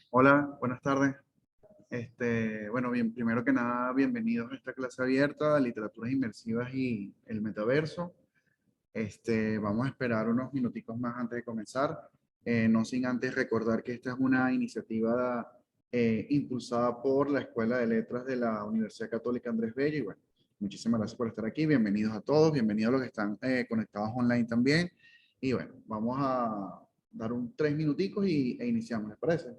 Hola, buenas tardes. Bueno, bien, primero que nada, bienvenidos a esta clase abierta, Literaturas Inmersivas y el Metaverso. Vamos a esperar unos minuticos más antes de comenzar, no sin antes recordar que esta es una iniciativa impulsada por la Escuela de Letras de la Universidad Católica Andrés Bello. Y bueno, muchísimas gracias por estar aquí. Bienvenidos a todos, bienvenidos a los que están conectados online también. Y bueno, vamos a dar un 3 minuticos e iniciamos, ¿les parece?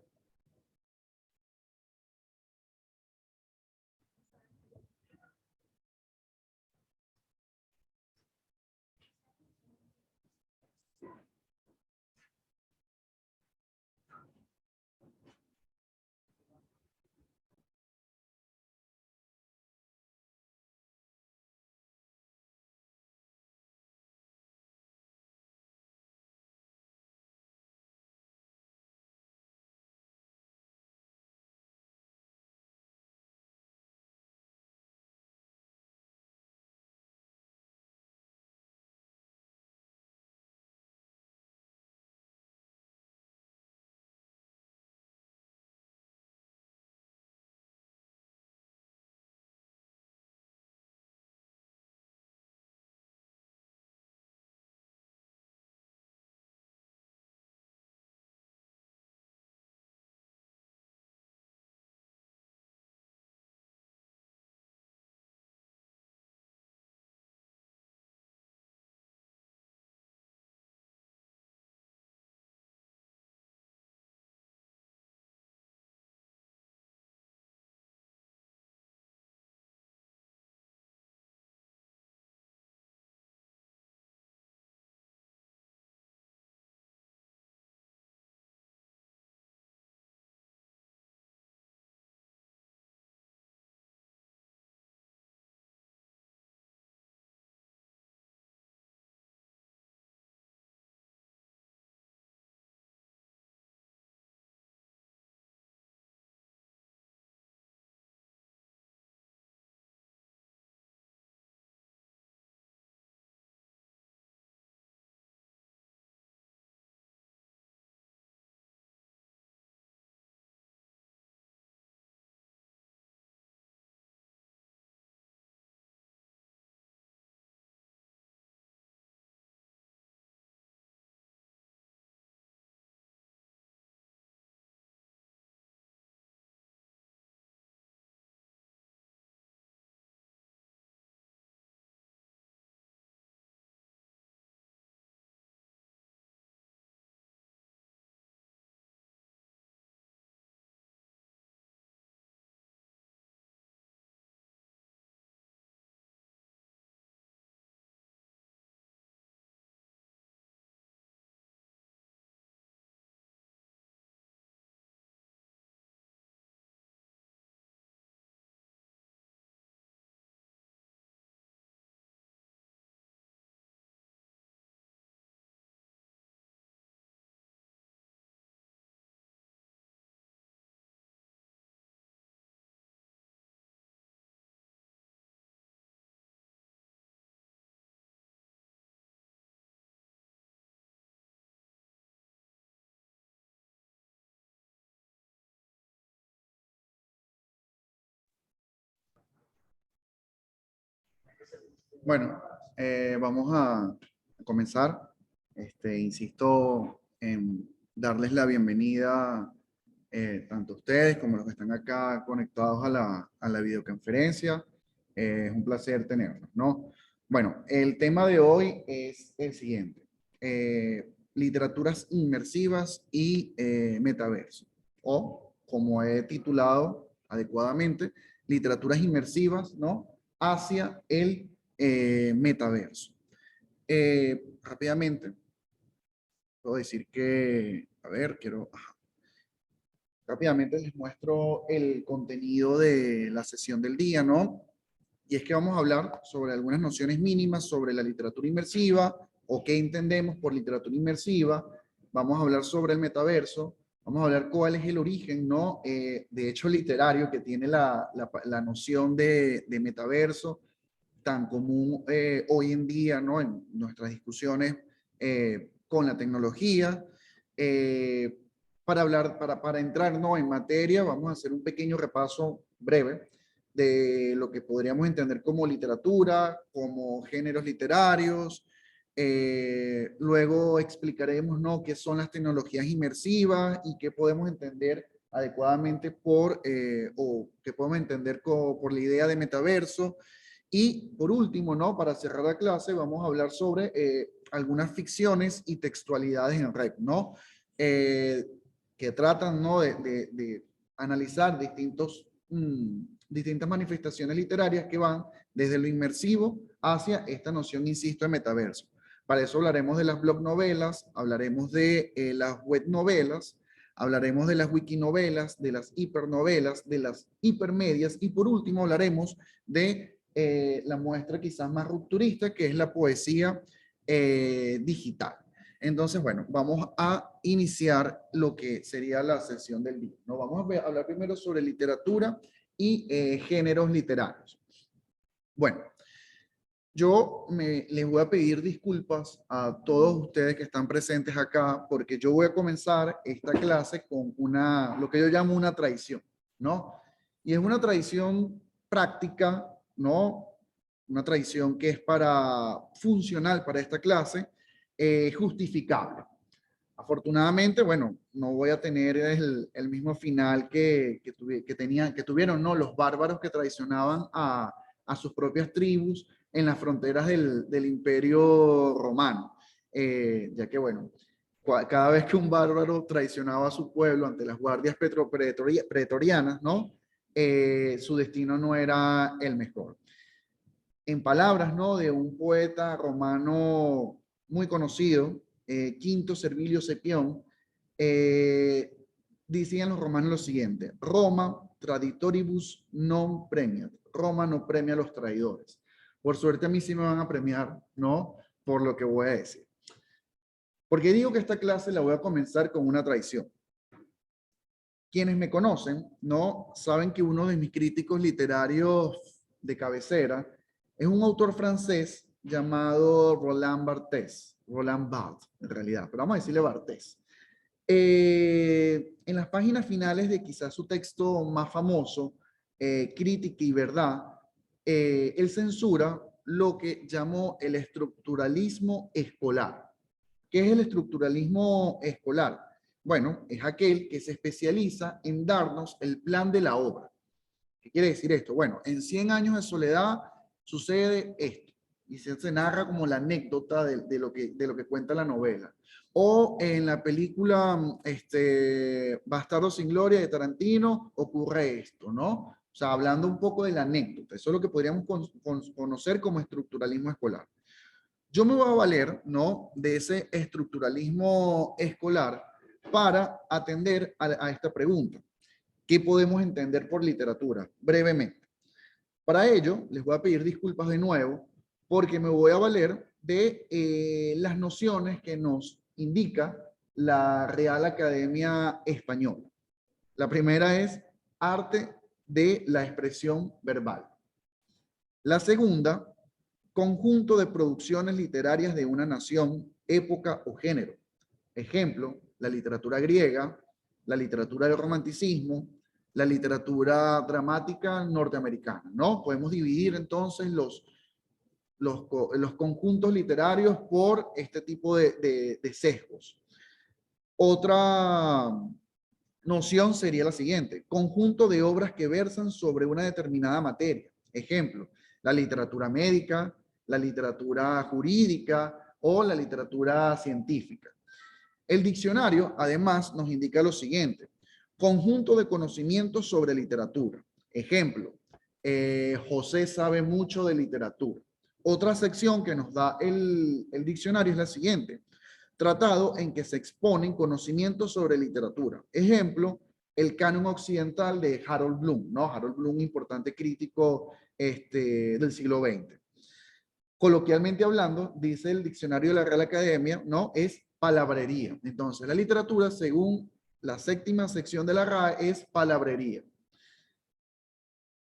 Bueno, vamos a comenzar. Insisto en darles la bienvenida tanto a ustedes como a los que están acá conectados a la videoconferencia. Es un placer tenerlos, ¿no? Bueno, el tema de hoy es el siguiente. Literaturas inmersivas y metaverso. O, como he titulado adecuadamente, literaturas inmersivas, ¿no? Hacia el metaverso. Rápidamente, puedo decir que, a ver, rápidamente les muestro el contenido de la sesión del día, ¿no? Y es que vamos a hablar sobre algunas nociones mínimas sobre la literatura inmersiva o qué entendemos por literatura inmersiva. Vamos a hablar sobre el metaverso. Vamos a hablar cuál es el origen, ¿no? De hecho literario que tiene la noción de metaverso tan común hoy en día, ¿no? En nuestras discusiones con la tecnología. Eh, para entrar, ¿no? En materia, vamos a hacer un pequeño repaso breve de lo que podríamos entender como literatura, como géneros literarios. Luego explicaremos, ¿no? Qué son las tecnologías inmersivas y qué podemos entender adecuadamente o qué podemos entender por la idea de metaverso. Y por último, ¿no? Para cerrar la clase, vamos a hablar sobre algunas ficciones y textualidades en red, ¿no? Eh, que tratan, ¿no? De analizar distintas manifestaciones literarias que van desde lo inmersivo hacia esta noción, insisto, de metaverso. Para eso hablaremos de las blog novelas, hablaremos de las web novelas, hablaremos de las wikinovelas, de las hipernovelas, de las hipermedias y por último hablaremos de la muestra quizás más rupturista, que es la poesía digital. Entonces, bueno, vamos a iniciar lo que sería la sesión del día, ¿no? Vamos a hablar primero sobre literatura y géneros literarios. Bueno, les voy a pedir disculpas a todos ustedes que están presentes acá, porque yo voy a comenzar esta clase con lo que yo llamo una tradición, ¿no? Y es una tradición práctica, ¿no? Una tradición que es funcional para esta clase, justificable. Afortunadamente, bueno, no voy a tener el mismo final que tuvieron, ¿no? Los bárbaros que traicionaban a sus propias tribus en las fronteras del Imperio Romano. Ya que, bueno, cada vez que un bárbaro traicionaba a su pueblo ante las guardias pretorianas, ¿no? Su destino no era el mejor. En palabras, ¿no? De un poeta romano muy conocido, Quinto Servilio Cepión, decían los romanos lo siguiente: Roma traditoribus non premiat. Roma no premia a los traidores. Por suerte a mí sí me van a premiar, ¿no? Por lo que voy a decir. Porque digo que esta clase la voy a comenzar con una traición. Quienes me conocen, ¿no? Saben que uno de mis críticos literarios de cabecera es un autor francés llamado Roland Barthes. Roland Barthes, en realidad, pero vamos a decirle Barthes. En las páginas finales de quizás su texto más famoso, Crítica y Verdad, él censura lo que llamó el estructuralismo escolar. ¿Qué es el estructuralismo escolar? Bueno, es aquel que se especializa en darnos el plan de la obra. ¿Qué quiere decir esto? Bueno, en 100 años de soledad sucede esto y se narra como la anécdota de lo que cuenta la novela. O en la película Bastardo sin Gloria de Tarantino ocurre esto, ¿no? O sea, hablando un poco de la anécdota. Eso es lo que podríamos conocer como estructuralismo escolar. Yo me voy a valer, ¿no? De ese estructuralismo escolar para atender a esta pregunta. ¿Qué podemos entender por literatura? Brevemente. Para ello, les voy a pedir disculpas de nuevo porque me voy a valer de las nociones que nos indica la Real Academia Española. La primera es arte de la expresión verbal. La segunda, conjunto de producciones literarias de una nación, época o género. Ejemplo, la literatura griega, la literatura del romanticismo, la literatura dramática norteamericana, ¿no? Podemos dividir entonces los conjuntos literarios por este tipo de sesgos. Otra noción sería la siguiente: conjunto de obras que versan sobre una determinada materia. Ejemplo, la literatura médica, la literatura jurídica o la literatura científica. El diccionario, además, nos indica lo siguiente: conjunto de conocimientos sobre literatura. Ejemplo, José sabe mucho de literatura. Otra sección que nos da el diccionario es la siguiente: tratado en que se exponen conocimientos sobre literatura. Ejemplo, el canon occidental de Harold Bloom, ¿no? Harold Bloom, importante crítico del siglo XX. Coloquialmente hablando, dice el diccionario de la Real Academia, ¿no? Es palabrería. Entonces, la literatura, según la séptima sección de la RAE, es palabrería.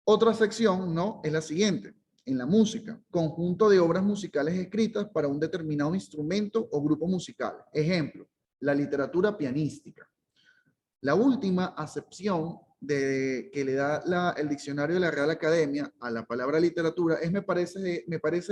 Otra sección, ¿no? Es la siguiente: en la música, conjunto de obras musicales escritas para un determinado instrumento o grupo musical. Ejemplo, la literatura pianística. La última acepción que le da el diccionario de la Real Academia a la palabra literatura me parece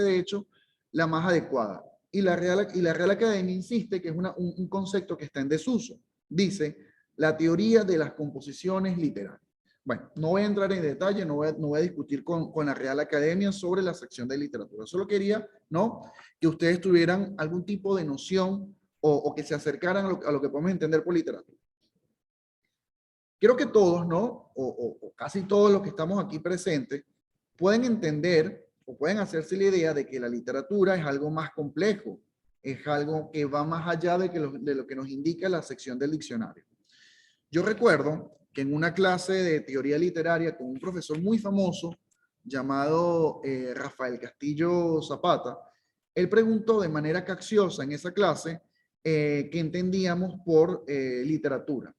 de hecho la más adecuada. Y la Real Academia insiste que es un concepto que está en desuso. Dice: la teoría de las composiciones literarias. Bueno, no voy a entrar en detalle, no voy a discutir con la Real Academia sobre la sección de literatura. Solo quería, ¿no?, que ustedes tuvieran algún tipo de noción o que se acercaran a lo que podemos entender por literatura. Quiero que todos, ¿no?, o casi todos los que estamos aquí presentes, pueden entender o pueden hacerse la idea de que la literatura es algo más complejo, es algo que va más allá de lo que nos indica la sección del diccionario. Yo recuerdo que en una clase de teoría literaria con un profesor muy famoso llamado Rafael Castillo Zapata, él preguntó de manera capciosa en esa clase qué entendíamos por literatura.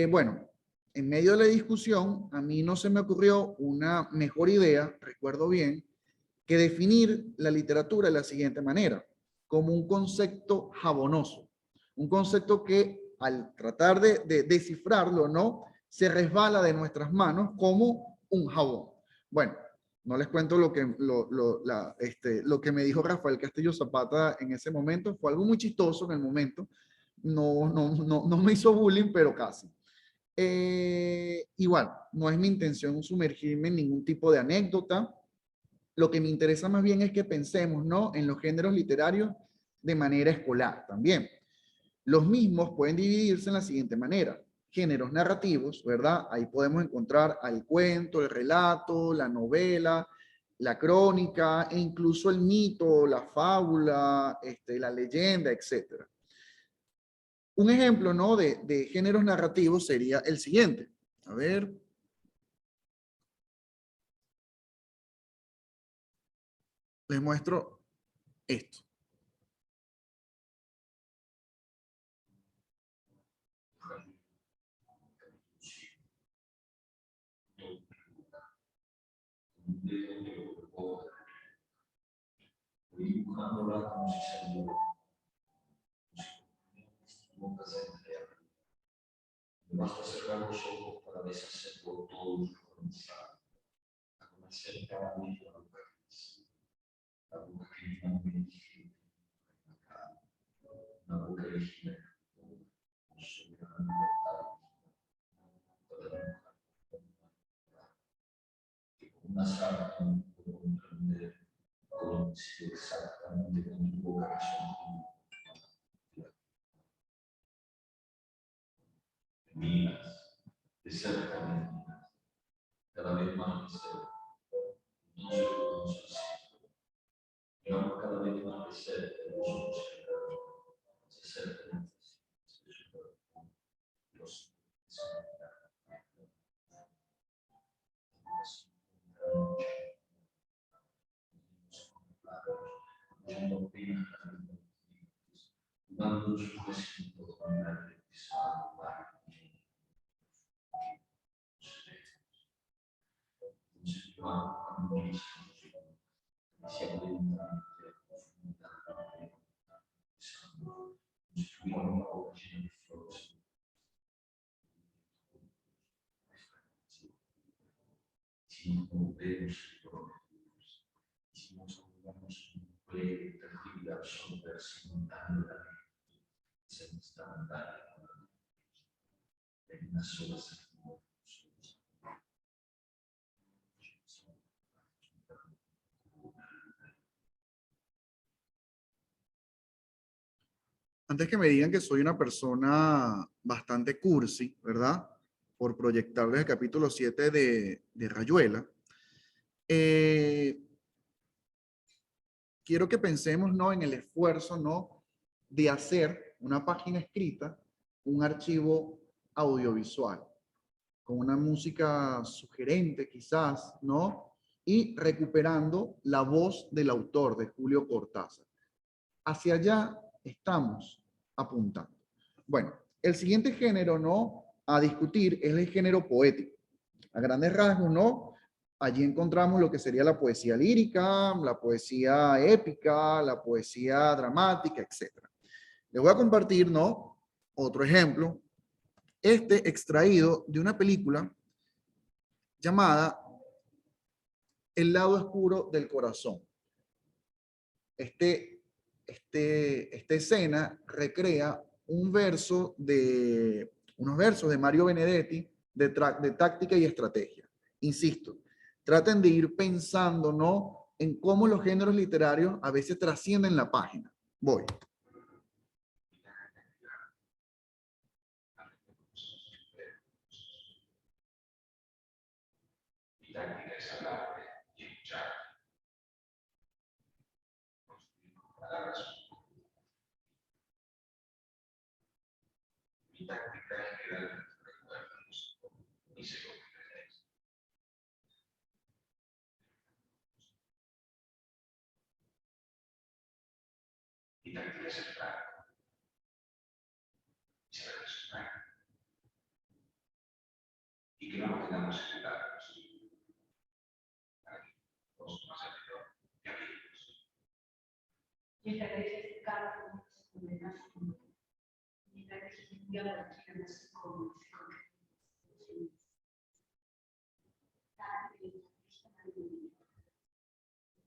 Bueno, en medio de la discusión, a mí no se me ocurrió una mejor idea, recuerdo bien, que definir la literatura de la siguiente manera: como un concepto jabonoso, un concepto que al tratar de descifrarlo, ¿no?, se resbala de nuestras manos como un jabón. Bueno, no les cuento lo que me dijo Rafael Castillo Zapata en ese momento. Fue algo muy chistoso en el momento. No me hizo bullying, pero casi. Igual, no es mi intención sumergirme en ningún tipo de anécdota. Lo que me interesa más bien es que pensemos, ¿no?, en los géneros literarios de manera escolar también. Los mismos pueden dividirse en la siguiente manera: géneros narrativos, ¿verdad? Ahí podemos encontrar al cuento, el relato, la novela, la crónica e incluso el mito, la fábula, la leyenda, etcétera. Un ejemplo, ¿no?, de géneros narrativos sería el siguiente. A ver. Les muestro esto. Dibujándola como si saliera. Basta cerrar los ojos para deshacer por todos los comenzar a conocer cada uno de los lugares. La boca que finalmente la boca original, una sábana puedo comprender coincide exactamente con tu boca que son miras, de cerca de miras, cada vez más de cerca. No se lo conoce así. Digamos cada vez más de cerca de los ojos cerrados. Se acercan los dando su recinto con la realizada Antes que me digan que soy una persona bastante cursi, ¿verdad? Por proyectarles el capítulo 7 de Rayuela, eh, quiero que pensemos, ¿no?, en el esfuerzo, ¿no?, de hacer una página escrita, un archivo audiovisual, con una música sugerente quizás, ¿no? Y recuperando la voz del autor, de Julio Cortázar. Hacia allá estamos apuntando. Bueno, el siguiente género, ¿no?, a discutir es el género poético. A grandes rasgos, ¿no? Allí encontramos lo que sería la poesía lírica, la poesía épica, la poesía dramática, etc. Les voy a compartir, ¿no?, otro ejemplo, este extraído de una película llamada El lado oscuro del corazón. Esta escena recrea unos versos de Mario Benedetti de táctica y estrategia. Insisto, traten de ir pensando, ¿no?, en cómo los géneros literarios a veces trascienden la página. Voy.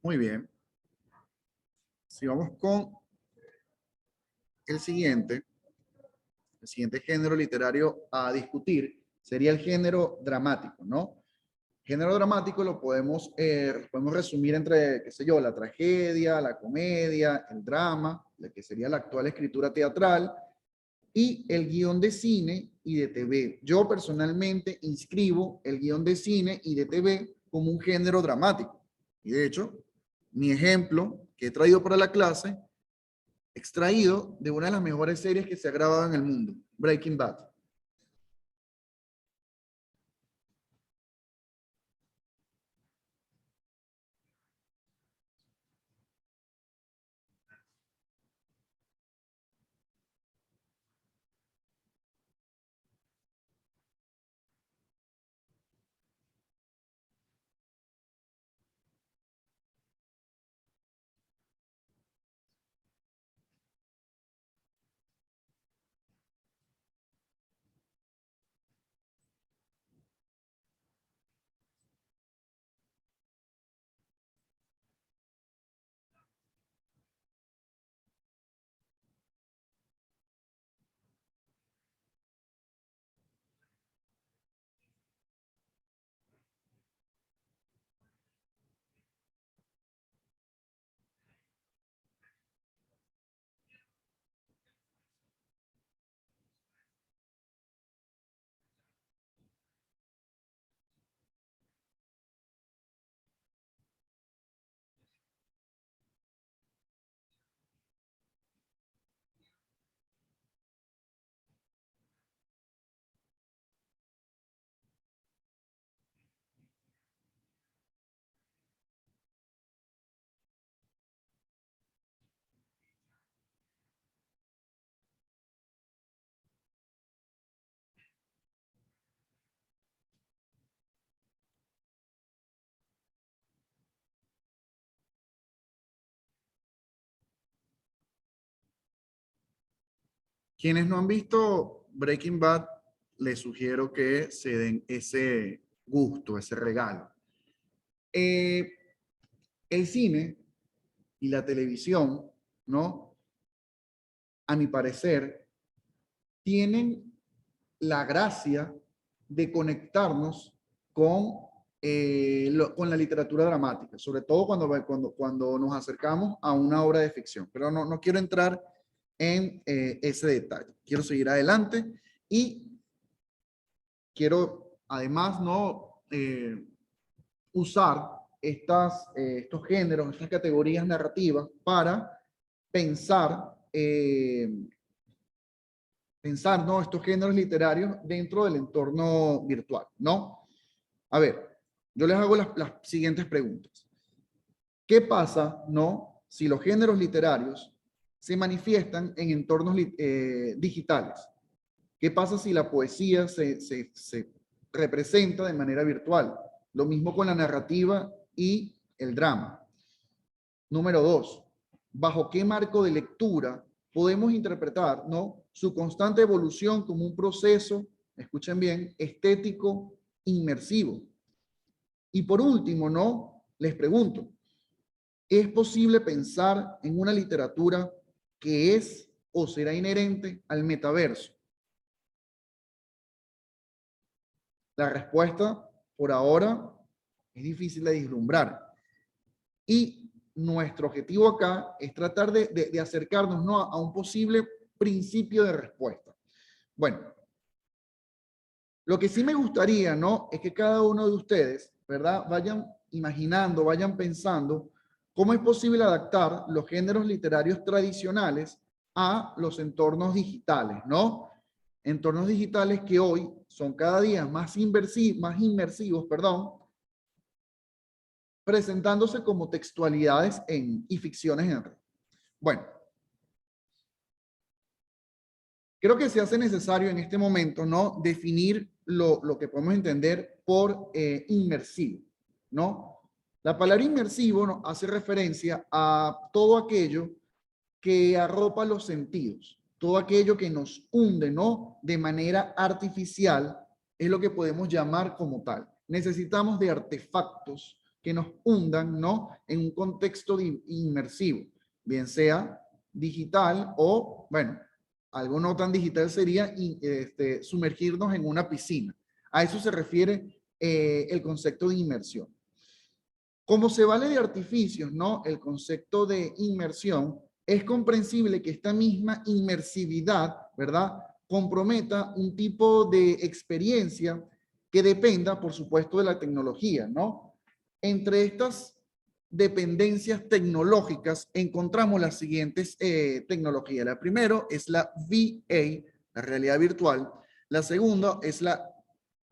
Muy bien. Si vamos con el siguiente género literario a discutir sería el género dramático, ¿no? Género dramático lo podemos resumir entre, qué sé yo, la tragedia, la comedia, el drama, la que sería la actual escritura teatral, y el guión de cine y de TV. Yo personalmente inscribo el guión de cine y de TV como un género dramático. Y de hecho, mi ejemplo que he traído para la clase, extraído de una de las mejores series que se ha grabado en el mundo, Breaking Bad. Quienes no han visto Breaking Bad, les sugiero que se den ese gusto, ese regalo. Eh, el cine y la televisión ¿no? A mi parecer, tienen la gracia de conectarnos con, con la literatura dramática, sobre todo cuando nos acercamos a una obra de ficción. Pero no quiero entrar en ese detalle. Quiero seguir adelante y quiero además no usar estos géneros, estas categorías narrativas para pensar, ¿no? Estos géneros literarios dentro del entorno virtual, ¿no? A ver, yo les hago las siguientes preguntas. ¿Qué pasa, no, si los géneros literarios se manifiestan en entornos digitales? ¿Qué pasa si la poesía se representa de manera virtual? Lo mismo con la narrativa y el drama. Número dos, ¿bajo qué marco de lectura podemos interpretar, ¿no?, su constante evolución como un proceso, escuchen bien, estético, inmersivo? Y por último, ¿no?, les pregunto, ¿es posible pensar en una literatura que es o será inherente al metaverso? La respuesta, por ahora, es difícil de vislumbrar. Y nuestro objetivo acá es tratar de acercarnos, ¿no?, a un posible principio de respuesta. Bueno, lo que sí me gustaría, ¿no?, es que cada uno de ustedes, ¿verdad?, vayan imaginando, vayan pensando cómo es posible adaptar los géneros literarios tradicionales a los entornos digitales, ¿no? Entornos digitales que hoy son cada día más inmersivos, perdón, presentándose como textualidades y ficciones en red. Bueno, creo que se hace necesario en este momento, ¿no?, definir lo que podemos entender por inmersivo, ¿no? La palabra inmersivo, ¿no?, hace referencia a todo aquello que arropa los sentidos, todo aquello que nos hunde, ¿no?, de manera artificial, es lo que podemos llamar como tal. Necesitamos de artefactos que nos hundan, ¿no?, en un contexto inmersivo, bien sea digital o, bueno, algo no tan digital sería sumergirnos en una piscina. A eso se refiere el concepto de inmersión. Como se vale de artificios, ¿no?, el concepto de inmersión, es comprensible que esta misma inmersividad, ¿verdad?, comprometa un tipo de experiencia que dependa, por supuesto, de la tecnología, ¿no? Entre estas dependencias tecnológicas encontramos las siguientes tecnologías. La primera es la VA, la realidad virtual. La segunda es la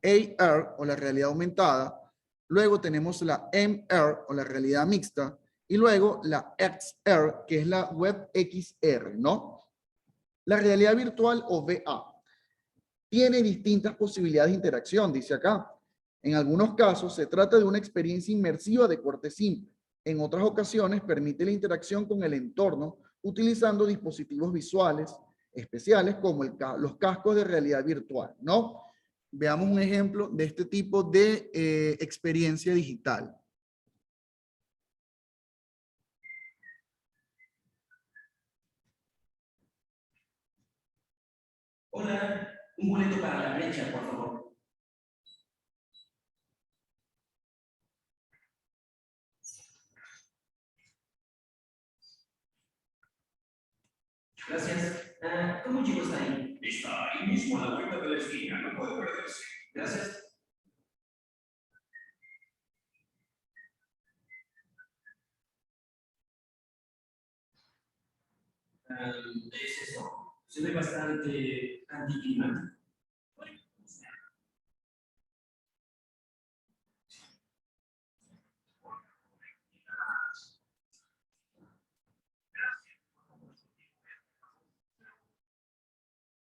AR o la realidad aumentada. Luego tenemos la MR o la realidad mixta. Y luego la XR, que es la web XR, ¿no? La realidad virtual o VA tiene distintas posibilidades de interacción, dice acá. En algunos casos se trata de una experiencia inmersiva de corte simple. En otras ocasiones permite la interacción con el entorno utilizando dispositivos visuales especiales como los cascos de realidad virtual, ¿no? Veamos un ejemplo de este tipo de experiencia digital. Hola, un boleto para la brecha, por favor. Gracias. ¿Cómo llegó hasta ahí? Está ahí mismo a la vuelta de la esquina, no puede perderse. Gracias. Es eso. Se ve bastante anticlimático.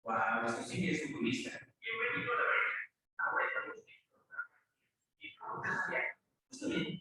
Wow, esto sí es futurista. Bienvenido a la brecha. Ahora estamos listos. Está bien.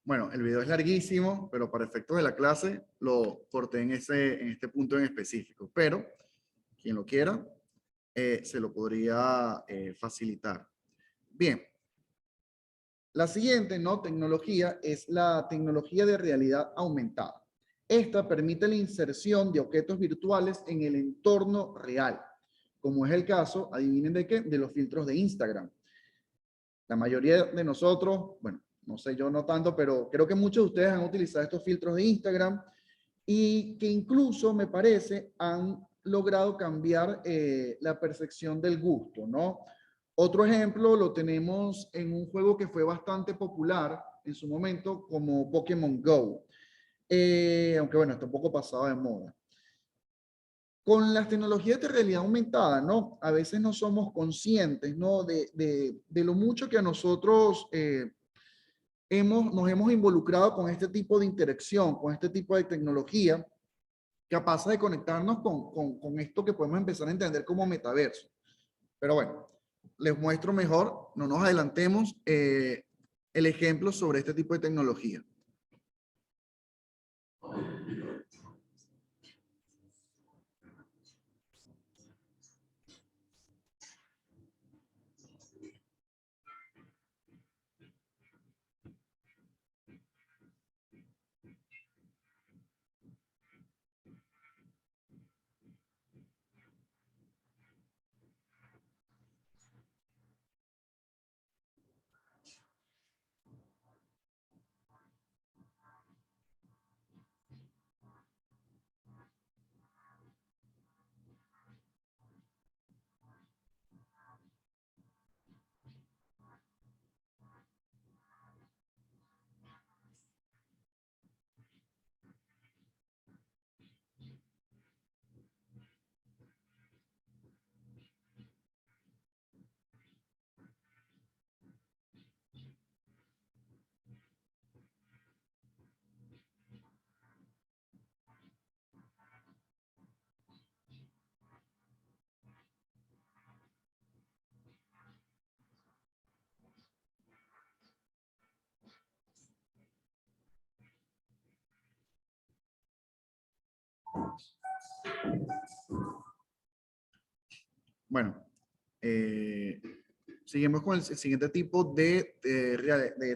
Bueno, el video es larguísimo, pero para efectos de la clase lo corté en este punto en específico. Pero quien lo quiera, se lo podría facilitar. Bien. La siguiente, ¿no? Tecnología es la tecnología de realidad aumentada. Esta permite la inserción de objetos virtuales en el entorno real, como es el caso, adivinen de qué, de los filtros de Instagram. La mayoría de nosotros, bueno, no sé yo no tanto, pero creo que muchos de ustedes han utilizado estos filtros de Instagram y que incluso, me parece, han logrado cambiar la percepción del gusto, ¿no? Otro ejemplo lo tenemos en un juego que fue bastante popular en su momento como Pokémon Go. Aunque bueno, está un poco pasado de moda. Con las tecnologías de realidad aumentada, ¿no? A veces no somos conscientes, ¿no? De lo mucho que a nosotros nos hemos involucrado con este tipo de interacción, con este tipo de tecnología, capaz de conectarnos con esto que podemos empezar a entender como metaverso. Pero bueno, les muestro mejor, no nos adelantemos, el ejemplo sobre este tipo de tecnología. Bueno, seguimos con el siguiente tipo de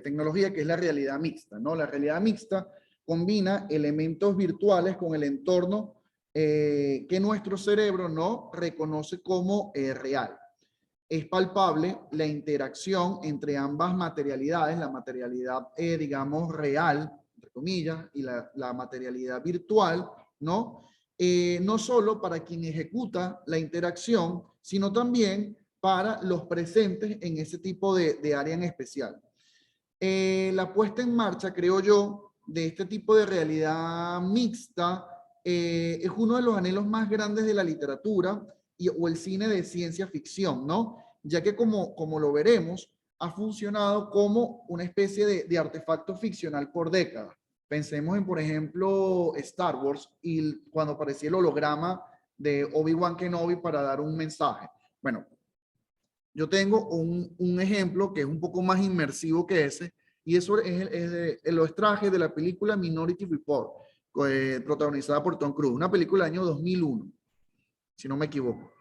tecnología, que es la realidad mixta, ¿no? La realidad mixta combina elementos virtuales con el entorno que nuestro cerebro no reconoce como real. Es palpable la interacción entre ambas materialidades, la materialidad, digamos, real, entre comillas, y la materialidad virtual, ¿no? No solo para quien ejecuta la interacción, sino también para los presentes en ese tipo de área en especial. La puesta en marcha, creo yo, de este tipo de realidad mixta es uno de los anhelos más grandes de la literatura o el cine de ciencia ficción, ¿no? Ya que como lo veremos, ha funcionado como una especie de artefacto ficcional por décadas. Pensemos en, por ejemplo, Star Wars y cuando aparecía el holograma de Obi-Wan Kenobi para dar un mensaje. Bueno, yo tengo un ejemplo que es un poco más inmersivo que ese, y eso es de los trajes de la película Minority Report, protagonizada por Tom Cruise, una película del año 2001, si no me equivoco.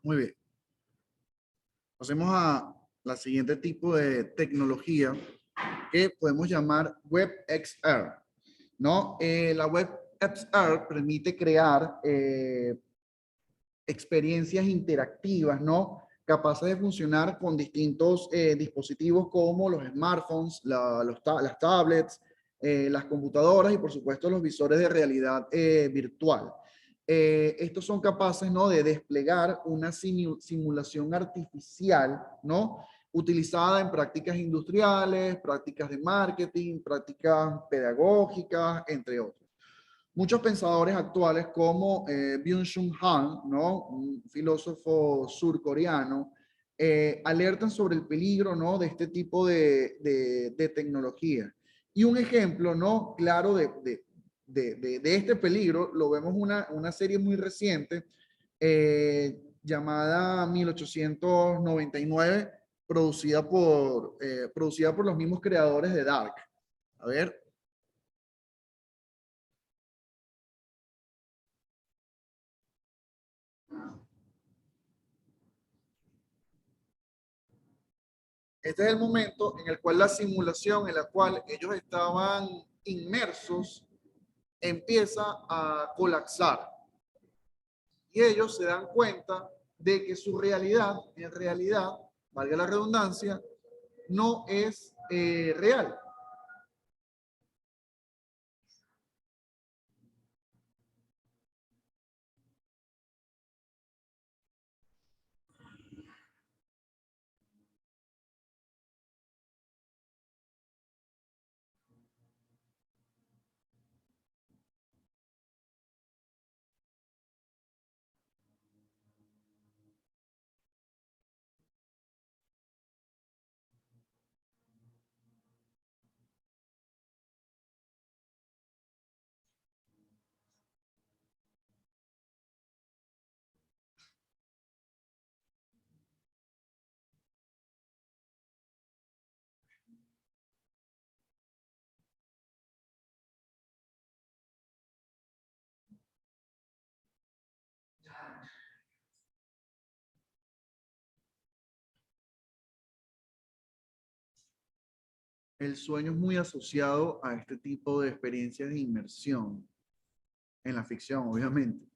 Muy bien. Pasemos a la siguiente tipo de tecnología que podemos llamar WebXR, ¿no? La WebXR permite crear experiencias interactivas, ¿no? Capaces de funcionar con distintos dispositivos como los smartphones, las tablets, las computadoras y por supuesto los visores de realidad virtual. Estos son capaces, ¿no?, de desplegar una simulación artificial, ¿no?, utilizada en prácticas industriales, prácticas de marketing, prácticas pedagógicas, entre otros. Muchos pensadores actuales como Byung-Chul Han, ¿no?, un filósofo surcoreano, alertan sobre el peligro, ¿no?, de este tipo de tecnología. Y un ejemplo, ¿no?, claro de este peligro lo vemos una serie muy reciente llamada 1899, producida por los mismos creadores de Dark. A ver. Este es el momento en el cual la simulación en la cual ellos estaban inmersos empieza a colapsar y ellos se dan cuenta de que su realidad, en realidad, valga la redundancia, no es real. El sueño es muy asociado a este tipo de experiencias de inmersión en la ficción, obviamente.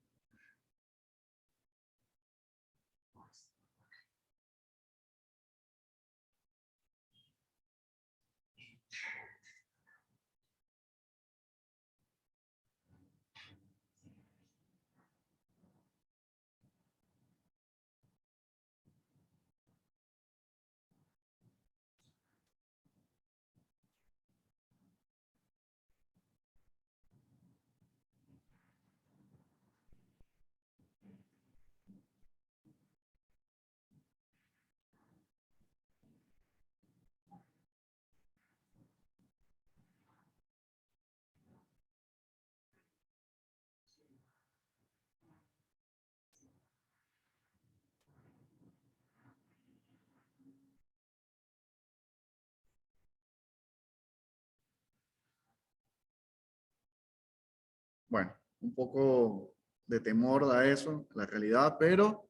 Bueno, un poco de temor da eso, la realidad, pero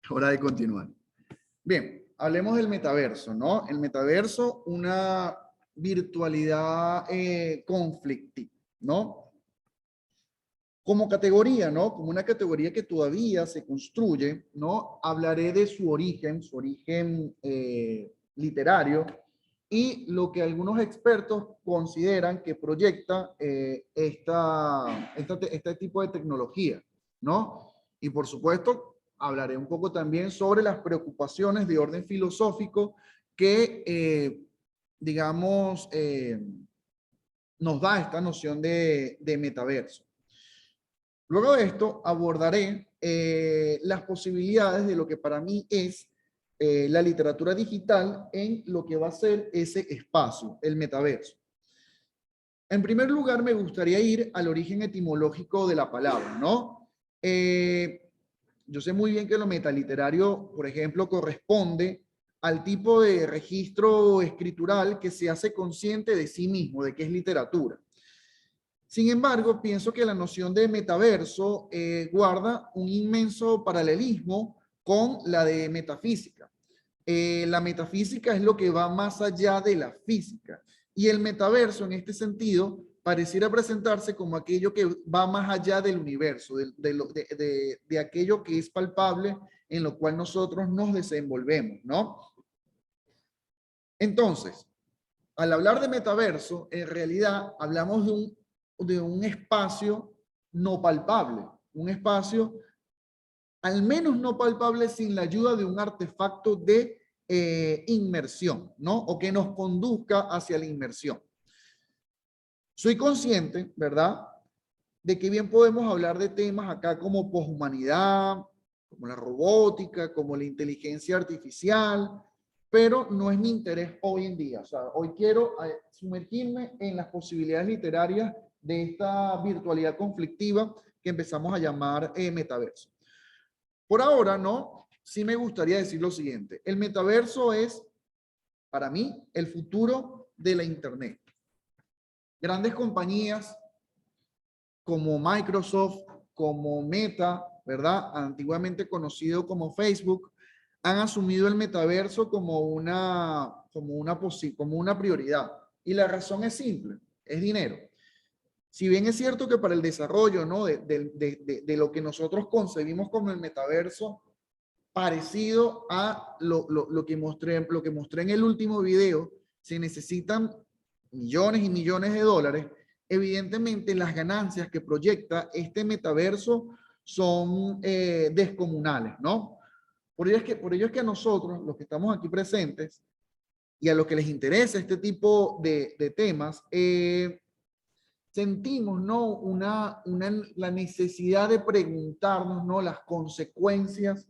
hora de continuar. Bien, hablemos del metaverso, ¿no? El metaverso, una virtualidad conflictiva, ¿no? Como categoría, ¿no? Como una categoría que todavía se construye, ¿no? Hablaré de su origen literario y lo que algunos expertos consideran que proyecta este tipo de tecnología, ¿no? Y por supuesto, hablaré un poco también sobre las preocupaciones de orden filosófico que, digamos, nos da esta noción de metaverso. Luego de esto abordaré las posibilidades de lo que para mí es la literatura digital en lo que va a ser ese espacio, el metaverso. En primer lugar, me gustaría ir al origen etimológico de la palabra, ¿no? Yo sé muy bien que lo metaliterario, por ejemplo, corresponde al tipo de registro escritural que se hace consciente de sí mismo, de que es literatura. Sin embargo, pienso que la noción de metaverso guarda un inmenso paralelismo con la de metafísica. La metafísica es lo que va más allá de la física y el metaverso en este sentido pareciera presentarse como aquello que va más allá del universo, de aquello que es palpable en lo cual nosotros nos desenvolvemos, ¿no? Entonces, al hablar de metaverso, en realidad hablamos de un espacio no palpable, un espacio al menos no palpable sin la ayuda de un artefacto de inmersión, ¿no? O que nos conduzca hacia la inmersión. Soy consciente, ¿verdad?, de que bien podemos hablar de temas acá como poshumanidad, como la robótica, como la inteligencia artificial, pero no es mi interés hoy en día. O sea, hoy quiero sumergirme en las posibilidades literarias de esta virtualidad conflictiva que empezamos a llamar metaverso. Por ahora, ¿no? Sí me gustaría decir lo siguiente. El metaverso es, para mí, el futuro de la Internet. Grandes compañías como Microsoft, como Meta, ¿verdad? Antiguamente conocido como Facebook, han asumido el metaverso como una prioridad. Y la razón es simple, es dinero. Si bien es cierto que para el desarrollo, ¿no?, de lo que nosotros concebimos como el metaverso, parecido a lo que mostré en el último video, se necesitan millones y millones de dólares. Evidentemente, las ganancias que proyecta este metaverso son descomunales, ¿no? Por ello es que a nosotros, los que estamos aquí presentes, y a los que les interesa este tipo de temas, sentimos, ¿no?, la necesidad de preguntarnos, ¿no?, las consecuencias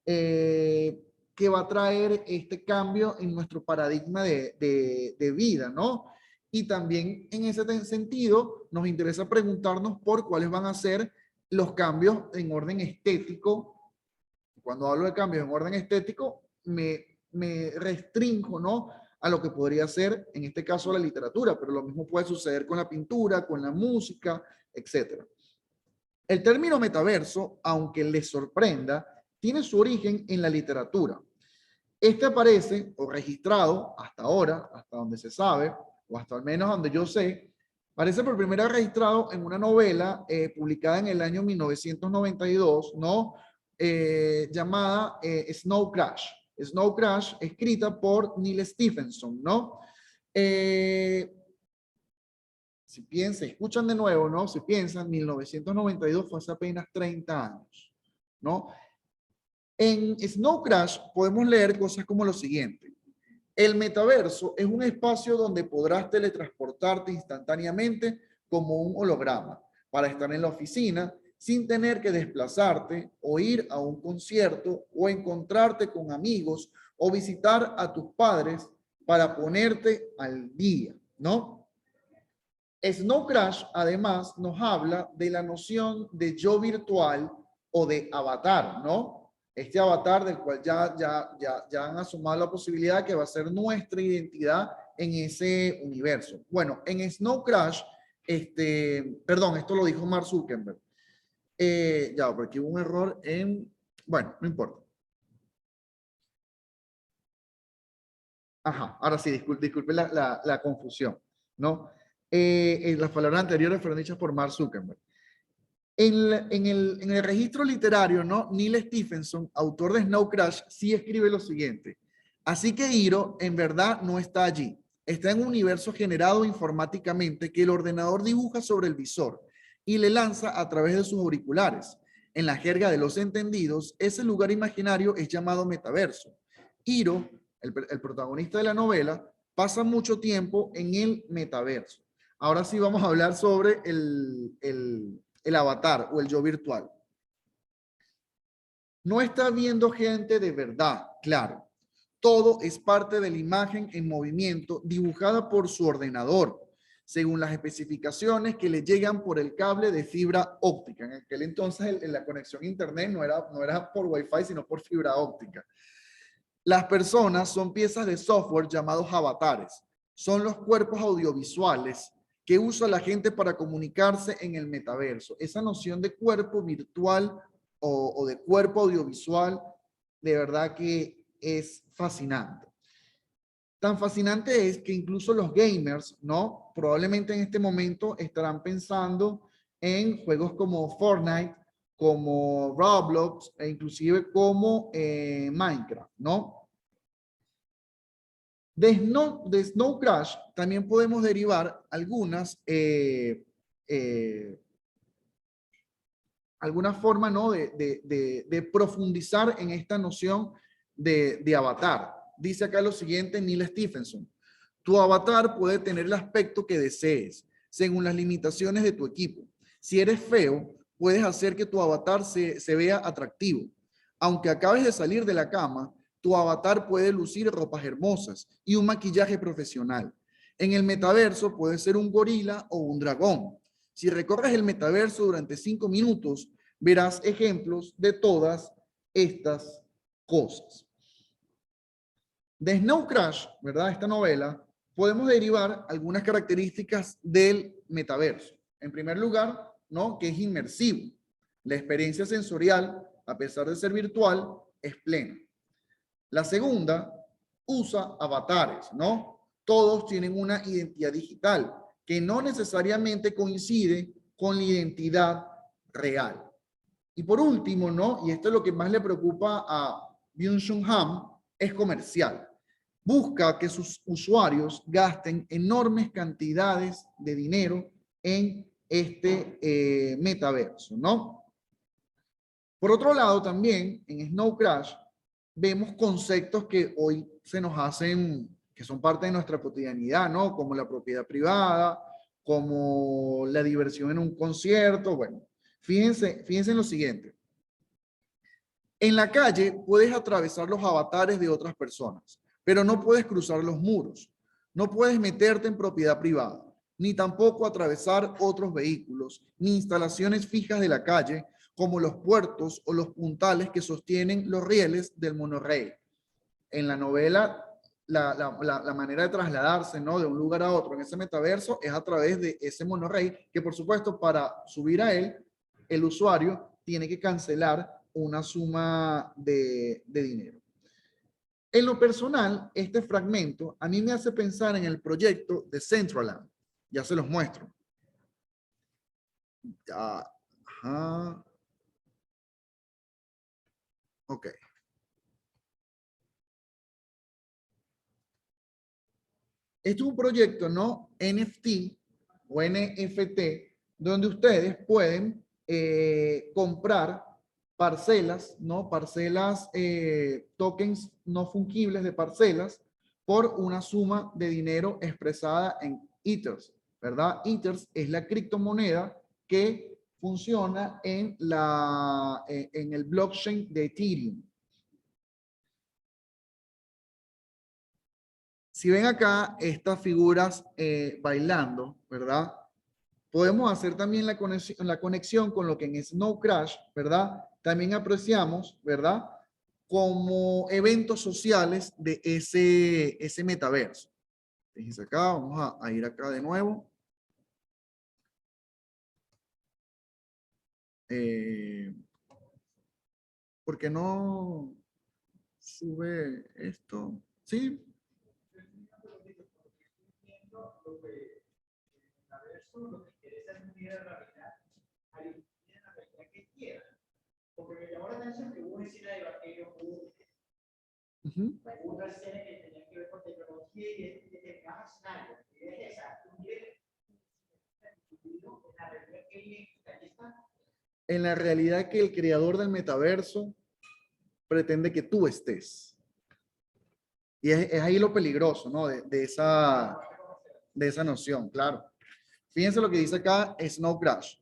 que va a traer este cambio en nuestro paradigma de vida, ¿no? Y también en ese sentido nos interesa preguntarnos por cuáles van a ser los cambios en orden estético. Cuando hablo de cambios en orden estético, me restringo, ¿no?, a lo que podría ser, en este caso, la literatura, pero lo mismo puede suceder con la pintura, con la música, etc. El término metaverso, aunque les sorprenda, tiene su origen en la literatura. Este aparece, o registrado hasta ahora, hasta donde se sabe, o hasta al menos donde yo sé, aparece por primera vez registrado en una novela publicada en el año 1992, ¿no? Llamada Snow Crash. Snow Crash, escrita por Neal Stephenson, ¿no? Si piensan, escuchan de nuevo, ¿no? Si piensan, 1992 fue hace apenas 30 años, ¿no? En Snow Crash podemos leer cosas como lo siguiente. El metaverso es un espacio donde podrás teletransportarte instantáneamente como un holograma para estar en la oficina sin tener que desplazarte o ir a un concierto o encontrarte con amigos o visitar a tus padres para ponerte al día, ¿no? Snow Crash además nos habla de la noción de yo virtual o de avatar, ¿no? Este avatar del cual ya han asumado la posibilidad que va a ser nuestra identidad en ese universo. Bueno, en Snow Crash, perdón, esto lo dijo Mark Zuckerberg. Ya, porque hubo un error en, bueno, no importa. Ajá, ahora sí, disculpe la confusión, ¿no? Las palabras anteriores fueron dichas por Mark Zuckerberg. En el registro literario, ¿no?, Neal Stephenson, autor de Snow Crash, sí escribe lo siguiente. Así que Hiro en verdad no está allí. Está en un universo generado informáticamente que el ordenador dibuja sobre el visor y le lanza a través de sus auriculares. En la jerga de los entendidos, ese lugar imaginario es llamado metaverso. Hiro, el protagonista de la novela, pasa mucho tiempo en el metaverso. Ahora sí vamos a hablar sobre el avatar o el yo virtual. No está viendo gente de verdad, claro. Todo es parte de la imagen en movimiento dibujada por su ordenador, según las especificaciones que le llegan por el cable de fibra óptica. En aquel entonces la conexión a internet no era por Wi-Fi, sino por fibra óptica. Las personas son piezas de software llamados avatares. Son los cuerpos audiovisuales ¿Qué usa la gente para comunicarse en el metaverso? Esa noción de cuerpo virtual o de cuerpo audiovisual, de verdad que es fascinante. Tan fascinante es que incluso los gamers, ¿no? Probablemente en este momento estarán pensando en juegos como Fortnite, como Roblox e inclusive como Minecraft, ¿no? De Snow Crash también podemos derivar alguna forma, ¿no? de profundizar en esta noción de avatar. Dice acá lo siguiente Neil Stephenson: tu avatar puede tener el aspecto que desees, según las limitaciones de tu equipo. Si eres feo, puedes hacer que tu avatar se vea atractivo. Aunque acabes de salir de la cama, tu avatar puede lucir ropas hermosas y un maquillaje profesional. En el metaverso puede ser un gorila o un dragón. Si recorres el metaverso durante 5 minutos, verás ejemplos de todas estas cosas. De Snow Crash, ¿verdad? Esta novela, podemos derivar algunas características del metaverso. En primer lugar, ¿no? Que es inmersivo. La experiencia sensorial, a pesar de ser virtual, es plena. La segunda, usa avatares, ¿no? Todos tienen una identidad digital que no necesariamente coincide con la identidad real. Y por último, ¿no? Y esto es lo que más le preocupa a Byung-Chul Han, es comercial. Busca que sus usuarios gasten enormes cantidades de dinero en este metaverso, ¿no? Por otro lado, también en Snow Crash vemos conceptos que hoy se nos hacen, que son parte de nuestra cotidianidad, ¿no? Como la propiedad privada, como la diversión en un concierto. Bueno, fíjense en lo siguiente. En la calle puedes atravesar los avatares de otras personas, pero no puedes cruzar los muros. No puedes meterte en propiedad privada, ni tampoco atravesar otros vehículos, ni instalaciones fijas de la calle, como los puertos o los puntales que sostienen los rieles del monorriel. En la novela, la manera de trasladarse, ¿no? De un lugar a otro en ese metaverso es a través de ese monorriel, que por supuesto para subir a él, el usuario tiene que cancelar una suma de dinero. En lo personal, este fragmento a mí me hace pensar en el proyecto de Decentraland. Ya se los muestro. Ajá. Ok. Esto es un proyecto, ¿no? NFT o NFT, donde ustedes pueden comprar parcelas, ¿no? Parcelas, tokens no fungibles de parcelas por una suma de dinero expresada en Ethers, ¿verdad? Ethers es la criptomoneda que funciona en el blockchain de Ethereum. Si ven acá estas figuras bailando, ¿verdad? Podemos hacer también la conexión con lo que en Snow Crash, ¿verdad? También apreciamos, ¿verdad? Como eventos sociales de ese metaverso. Fíjense acá, vamos a ir acá de nuevo. ¿Por qué no sube esto? ¿Sí? Lo que interesa es unir a la realidad, a la realidad que quiera. Porque me llamó la atención que hubo una escena de vaquero, hubo una escena que tenía que ver con tecnología y determinados escenarios. Y es esa, unir en la realidad que está. En la realidad que el creador del metaverso pretende que tú estés. Y es ahí lo peligroso, ¿no? De esa noción, claro. Fíjense lo que dice acá Snow Crash.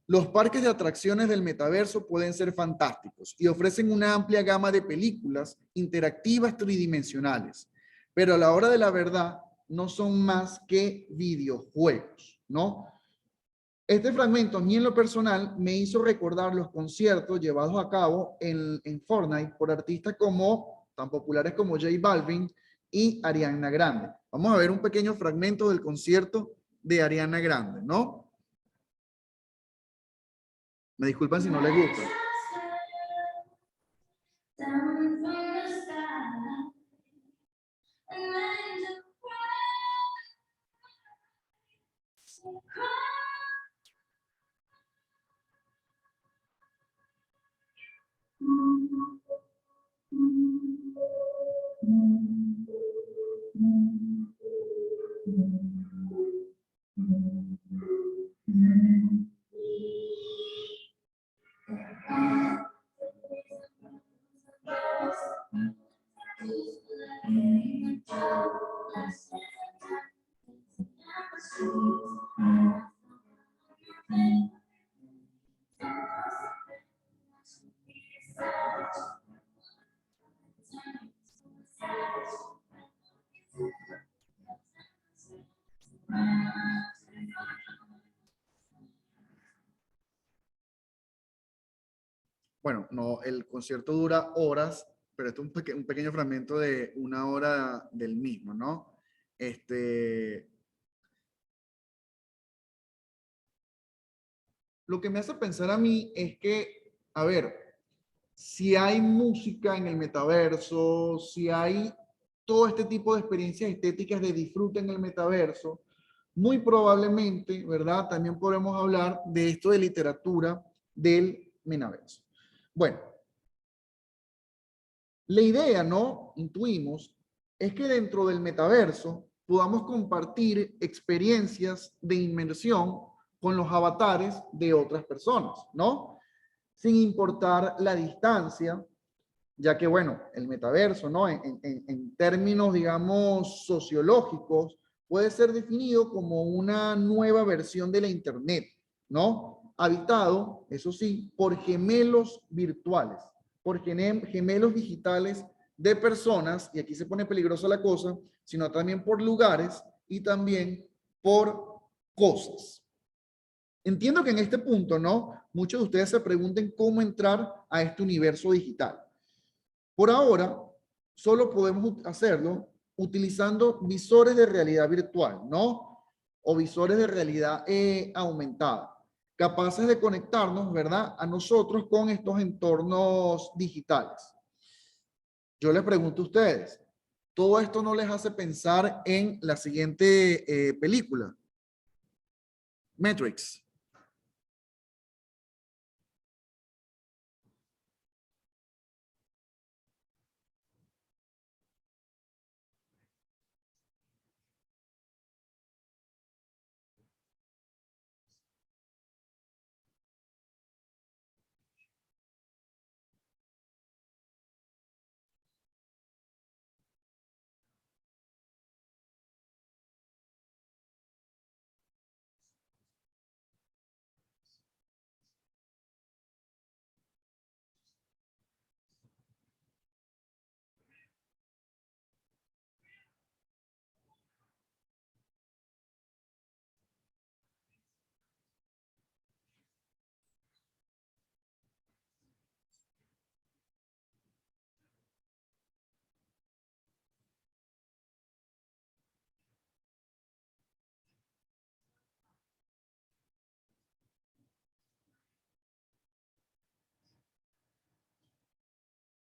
Los parques de atracciones del metaverso pueden ser fantásticos y ofrecen una amplia gama de películas interactivas tridimensionales, pero a la hora de la verdad no son más que videojuegos, ¿no? Este fragmento, a mí en lo personal, me hizo recordar los conciertos llevados a cabo en Fortnite por artistas tan populares como J Balvin y Ariana Grande. Vamos a ver un pequeño fragmento del concierto de Ariana Grande, ¿no? Me disculpan si no les gusta. Bueno, no, el concierto dura horas, pero esto es un pequeño fragmento de una hora del mismo, ¿no? Lo que me hace pensar a mí es que, a ver, si hay música en el metaverso, si hay todo este tipo de experiencias estéticas de disfrute en el metaverso, muy probablemente, ¿verdad? También podemos hablar de esto de literatura del metaverso. Bueno, la idea, ¿no? Intuimos, es que dentro del metaverso podamos compartir experiencias de inmersión con los avatares de otras personas, ¿no? Sin importar la distancia, ya que, bueno, el metaverso, ¿no? En términos, digamos, sociológicos, puede ser definido como una nueva versión de la Internet, ¿no? Habitado, eso sí, por gemelos virtuales, por gemelos digitales de personas, y aquí se pone peligrosa la cosa, sino también por lugares y también por cosas. Entiendo que en este punto, ¿no? Muchos de ustedes se pregunten cómo entrar a este universo digital. Por ahora, solo podemos hacerlo utilizando visores de realidad virtual, ¿no? O visores de realidad aumentada, capaces de conectarnos, ¿verdad? A nosotros con estos entornos digitales. Yo les pregunto a ustedes, ¿todo esto no les hace pensar en la siguiente película? Matrix.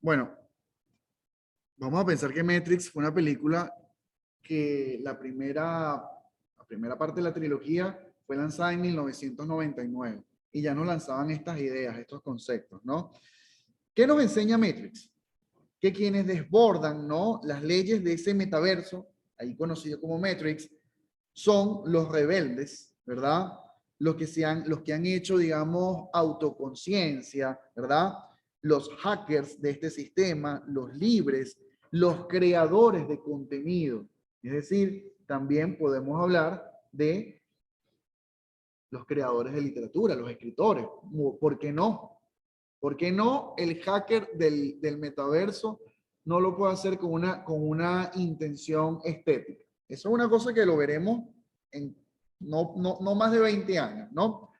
Bueno, vamos a pensar que Matrix fue una película que la primera parte de la trilogía fue lanzada en 1999 y ya nos lanzaban estas ideas, estos conceptos, ¿no? ¿Qué nos enseña Matrix? Que quienes desbordan, ¿no? Las leyes de ese metaverso, ahí conocido como Matrix, son los rebeldes, ¿verdad? Los que han hecho, digamos, autoconciencia, ¿verdad? Los hackers de este sistema, los libres, los creadores de contenido. Es decir, también podemos hablar de los creadores de literatura, los escritores. ¿Por qué no? ¿Por qué no el hacker del metaverso no lo puede hacer con una intención estética? Eso es una cosa que lo veremos en no más de 20 años, ¿no?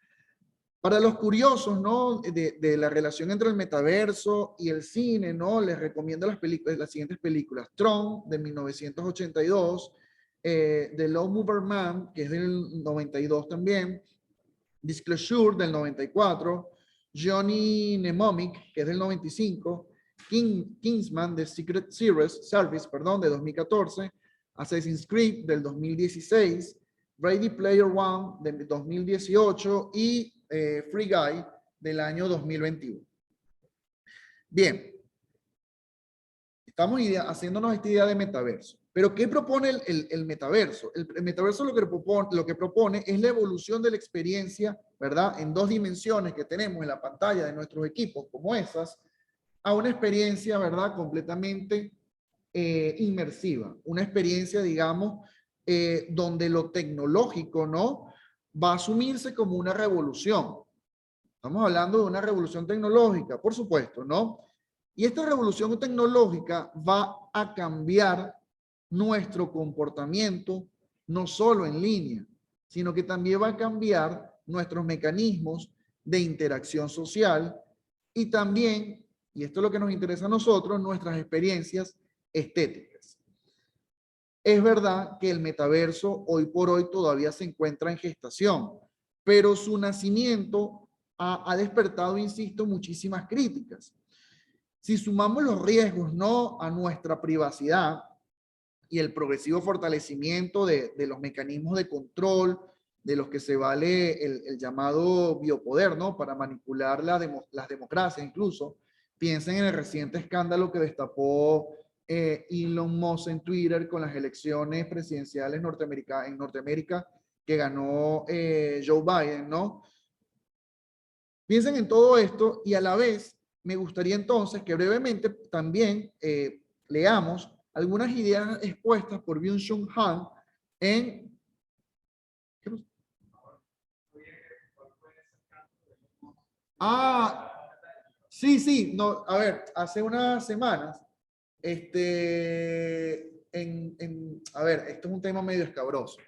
Para los curiosos, ¿no? De la relación entre el metaverso y el cine, ¿no? Les recomiendo las siguientes películas. Tron, de 1982, The Law Mover Man, que es del 92 también, Disclosure del 94, Johnny Mnemonic, que es del 95, Kingsman, The Secret Service, perdón, de 2014, Assassin's Creed del 2016, Ready Player One del 2018 y Free Guy del año 2021. Bien, estamos haciéndonos esta idea de metaverso. Pero ¿qué propone el metaverso? El metaverso lo que propone es la evolución de la experiencia, ¿verdad? En dos dimensiones que tenemos en la pantalla de nuestros equipos, como esas, a una experiencia, ¿verdad? Completamente inmersiva. Una experiencia, digamos, donde lo tecnológico, ¿no? Va a asumirse como una revolución. Estamos hablando de una revolución tecnológica, por supuesto, ¿no? Y esta revolución tecnológica va a cambiar nuestro comportamiento, no solo en línea, sino que también va a cambiar nuestros mecanismos de interacción social y también, y esto es lo que nos interesa a nosotros, nuestras experiencias estéticas. Es verdad que el metaverso hoy por hoy todavía se encuentra en gestación, pero su nacimiento ha despertado, insisto, muchísimas críticas. Si sumamos los riesgos, ¿no?, a nuestra privacidad y el progresivo fortalecimiento de los mecanismos de control, de los que se vale el llamado biopoder, ¿no?, para manipular las democracias incluso. Piensen en el reciente escándalo que destapó Elon Musk en Twitter con las elecciones presidenciales en Norteamérica que ganó Joe Biden, ¿no? Piensen en todo esto y a la vez me gustaría entonces que brevemente también leamos algunas ideas expuestas por Byung-Chul Han en... Sí, no, a ver, hace unas semanas, a ver, esto es un tema medio escabroso.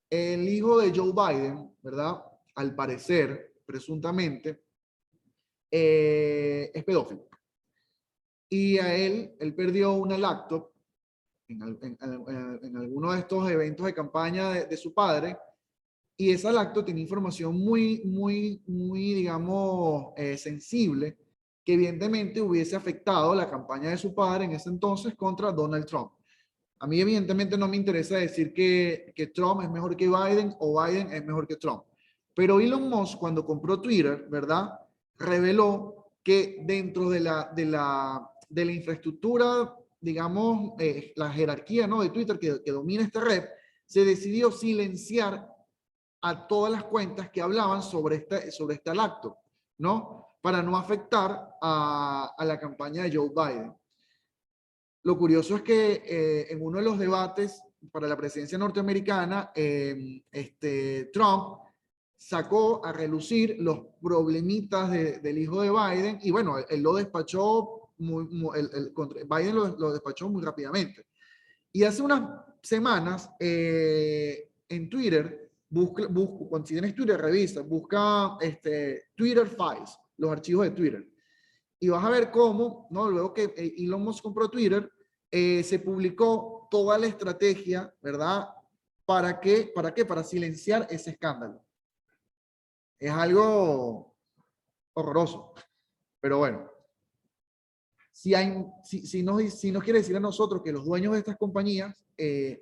El hijo de Joe Biden, ¿verdad? Al parecer, presuntamente, es pedófilo. Y a él perdió una laptop en alguno de estos eventos de campaña de su padre, y esa laptop tenía información muy, digamos, sensible, que evidentemente hubiese afectado la campaña de su padre en ese entonces contra Donald Trump. A mí evidentemente no me interesa decir que Trump es mejor que Biden o Biden es mejor que Trump. Pero Elon Musk, cuando compró Twitter, ¿verdad?, reveló que dentro de la infraestructura, digamos, la jerarquía, ¿no?, de Twitter que domina esta red, se decidió silenciar a todas las cuentas que hablaban sobre esta laptop, ¿no?, para no afectar a la campaña de Joe Biden. Lo curioso es que en uno de los debates para la presidencia norteamericana, Trump sacó a relucir los problemitas del hijo de Biden y bueno, él lo despachó, Biden lo despachó muy rápidamente. Y hace unas semanas en Twitter, cuando tienes Twitter, revisa, busca Twitter Files, los archivos de Twitter. Y vas a ver cómo, ¿no?, luego que Elon Musk compró Twitter, se publicó toda la estrategia, ¿verdad? ¿Para qué? Para silenciar ese escándalo. Es algo horroroso. Pero bueno, si nos quiere decir a nosotros que los dueños de estas compañías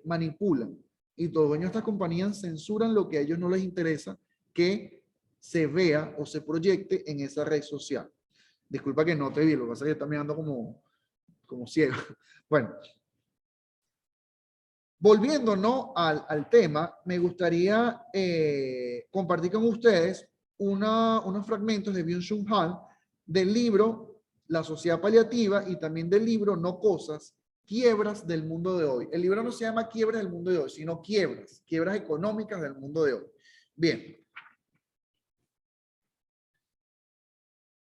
manipulan y los dueños de estas compañías censuran lo que a ellos no les interesa que se vea o se proyecte en esa red social. Disculpa que no te vi, lo que pasa es que está mirando como ciego. Bueno, volviendo, ¿no?, al tema, me gustaría compartir con ustedes unos fragmentos de Byung-Chul Han del libro La Sociedad Paliativa y también del libro No Cosas, Quiebras del Mundo de Hoy. El libro no se llama Quiebras del Mundo de Hoy, sino Quiebras económicas del mundo de hoy. Bien.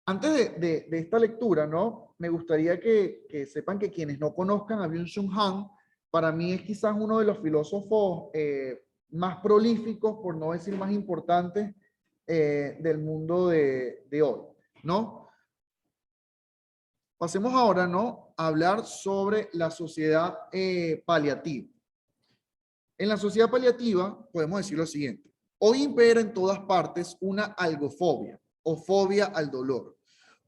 Antes de esta lectura, ¿no?, me gustaría que sepan que quienes no conozcan a Byung-Chul Han, para mí es quizás uno de los filósofos más prolíficos, por no decir más importantes, del mundo de hoy, ¿no? Pasemos ahora, ¿no?, a hablar sobre la sociedad paliativa. En la sociedad paliativa podemos decir lo siguiente. Hoy impera en todas partes una algofobia o fobia al dolor,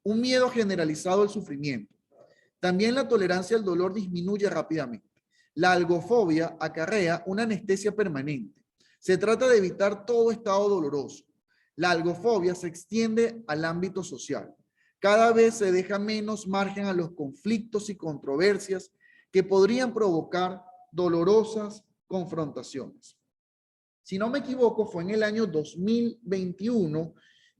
un miedo generalizado al sufrimiento. También la tolerancia al dolor disminuye rápidamente. La algofobia acarrea una anestesia permanente. Se trata de evitar todo estado doloroso. La algofobia se extiende al ámbito social. Cada vez se deja menos margen a los conflictos y controversias que podrían provocar dolorosas confrontaciones. Si no me equivoco, fue en el año 2021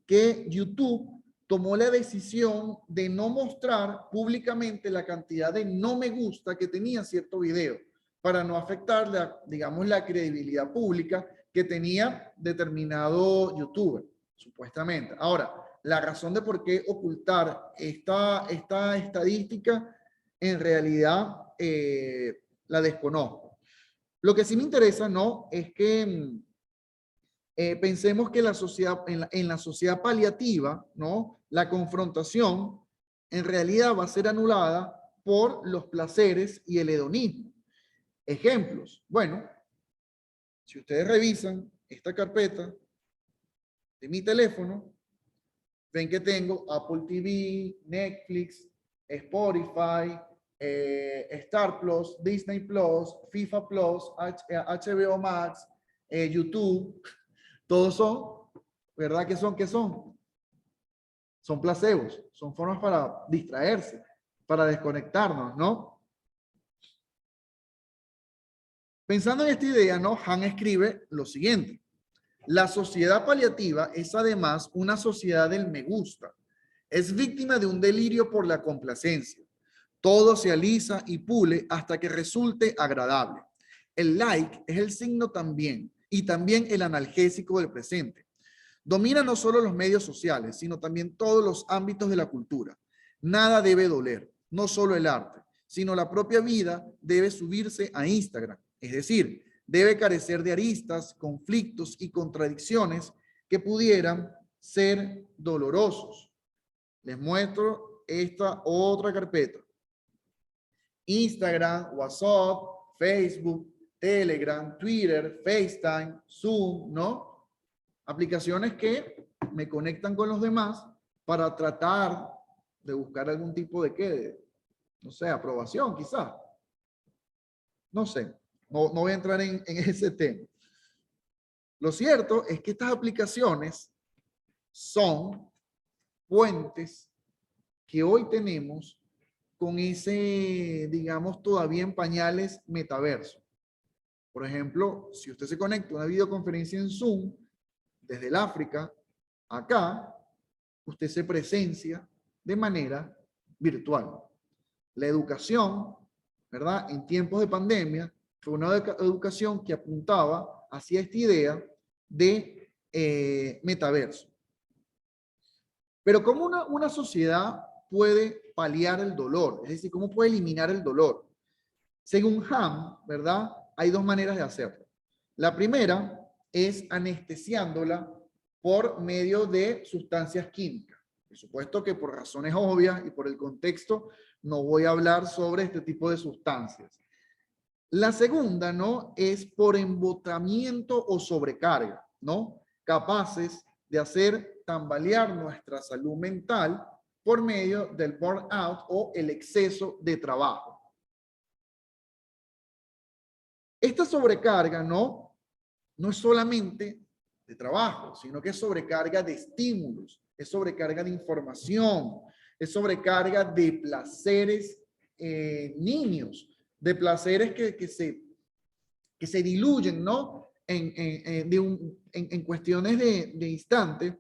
que YouTube tomó la decisión de no mostrar públicamente la cantidad de no me gusta que tenía cierto video para no afectar digamos, la credibilidad pública que tenía determinado youtuber, supuestamente. Ahora, la razón de por qué ocultar esta estadística en realidad la desconozco. Lo que sí me interesa, ¿no?, es que pensemos que la sociedad, en la sociedad paliativa, ¿no?, la confrontación en realidad va a ser anulada por los placeres y el hedonismo. Ejemplos. Bueno, si ustedes revisan esta carpeta de mi teléfono, ven que tengo Apple TV, Netflix, Spotify, Star Plus, Disney Plus, FIFA Plus, HBO Max, YouTube. Todos son, ¿verdad? ¿Qué son? ¿Qué son? Son placebos, son formas para distraerse, para desconectarnos, ¿no? Pensando en esta idea, ¿no?, Han escribe lo siguiente. La sociedad paliativa es además una sociedad del me gusta. Es víctima de un delirio por la complacencia. Todo se alisa y pule hasta que resulte agradable. El like es el signo también, y también el analgésico del presente. Domina no solo los medios sociales, sino también todos los ámbitos de la cultura. Nada debe doler, no solo el arte, sino la propia vida debe subirse a Instagram. Es decir, debe carecer de aristas, conflictos y contradicciones que pudieran ser dolorosos. Les muestro esta otra carpeta. Instagram, WhatsApp, Facebook, Telegram, Twitter, FaceTime, Zoom, ¿no? Aplicaciones que me conectan con los demás para tratar de buscar algún tipo de qué, no sé, aprobación quizás. No sé, no voy a entrar en ese tema. Lo cierto es que estas aplicaciones son puentes que hoy tenemos con ese, digamos, todavía en pañales metaverso. Por ejemplo, si usted se conecta a una videoconferencia en Zoom desde el África, acá, usted se presencia de manera virtual. La educación, ¿verdad?, en tiempos de pandemia, fue una educación que apuntaba hacia esta idea de metaverso. Pero ¿cómo una sociedad puede paliar el dolor? Es decir, ¿cómo puede eliminar el dolor? Según Han, ¿verdad?, hay dos maneras de hacerlo. La primera es anestesiándola por medio de sustancias químicas. Por supuesto que por razones obvias y por el contexto no voy a hablar sobre este tipo de sustancias. La segunda, ¿no?, es por embotamiento o sobrecarga, ¿no?, capaces de hacer tambalear nuestra salud mental por medio del burnout o el exceso de trabajo. Esta sobrecarga no es solamente de trabajo, sino que es sobrecarga de estímulos, es sobrecarga de información, es sobrecarga de placeres niños, de placeres que se diluyen, ¿no?, en cuestiones de instante,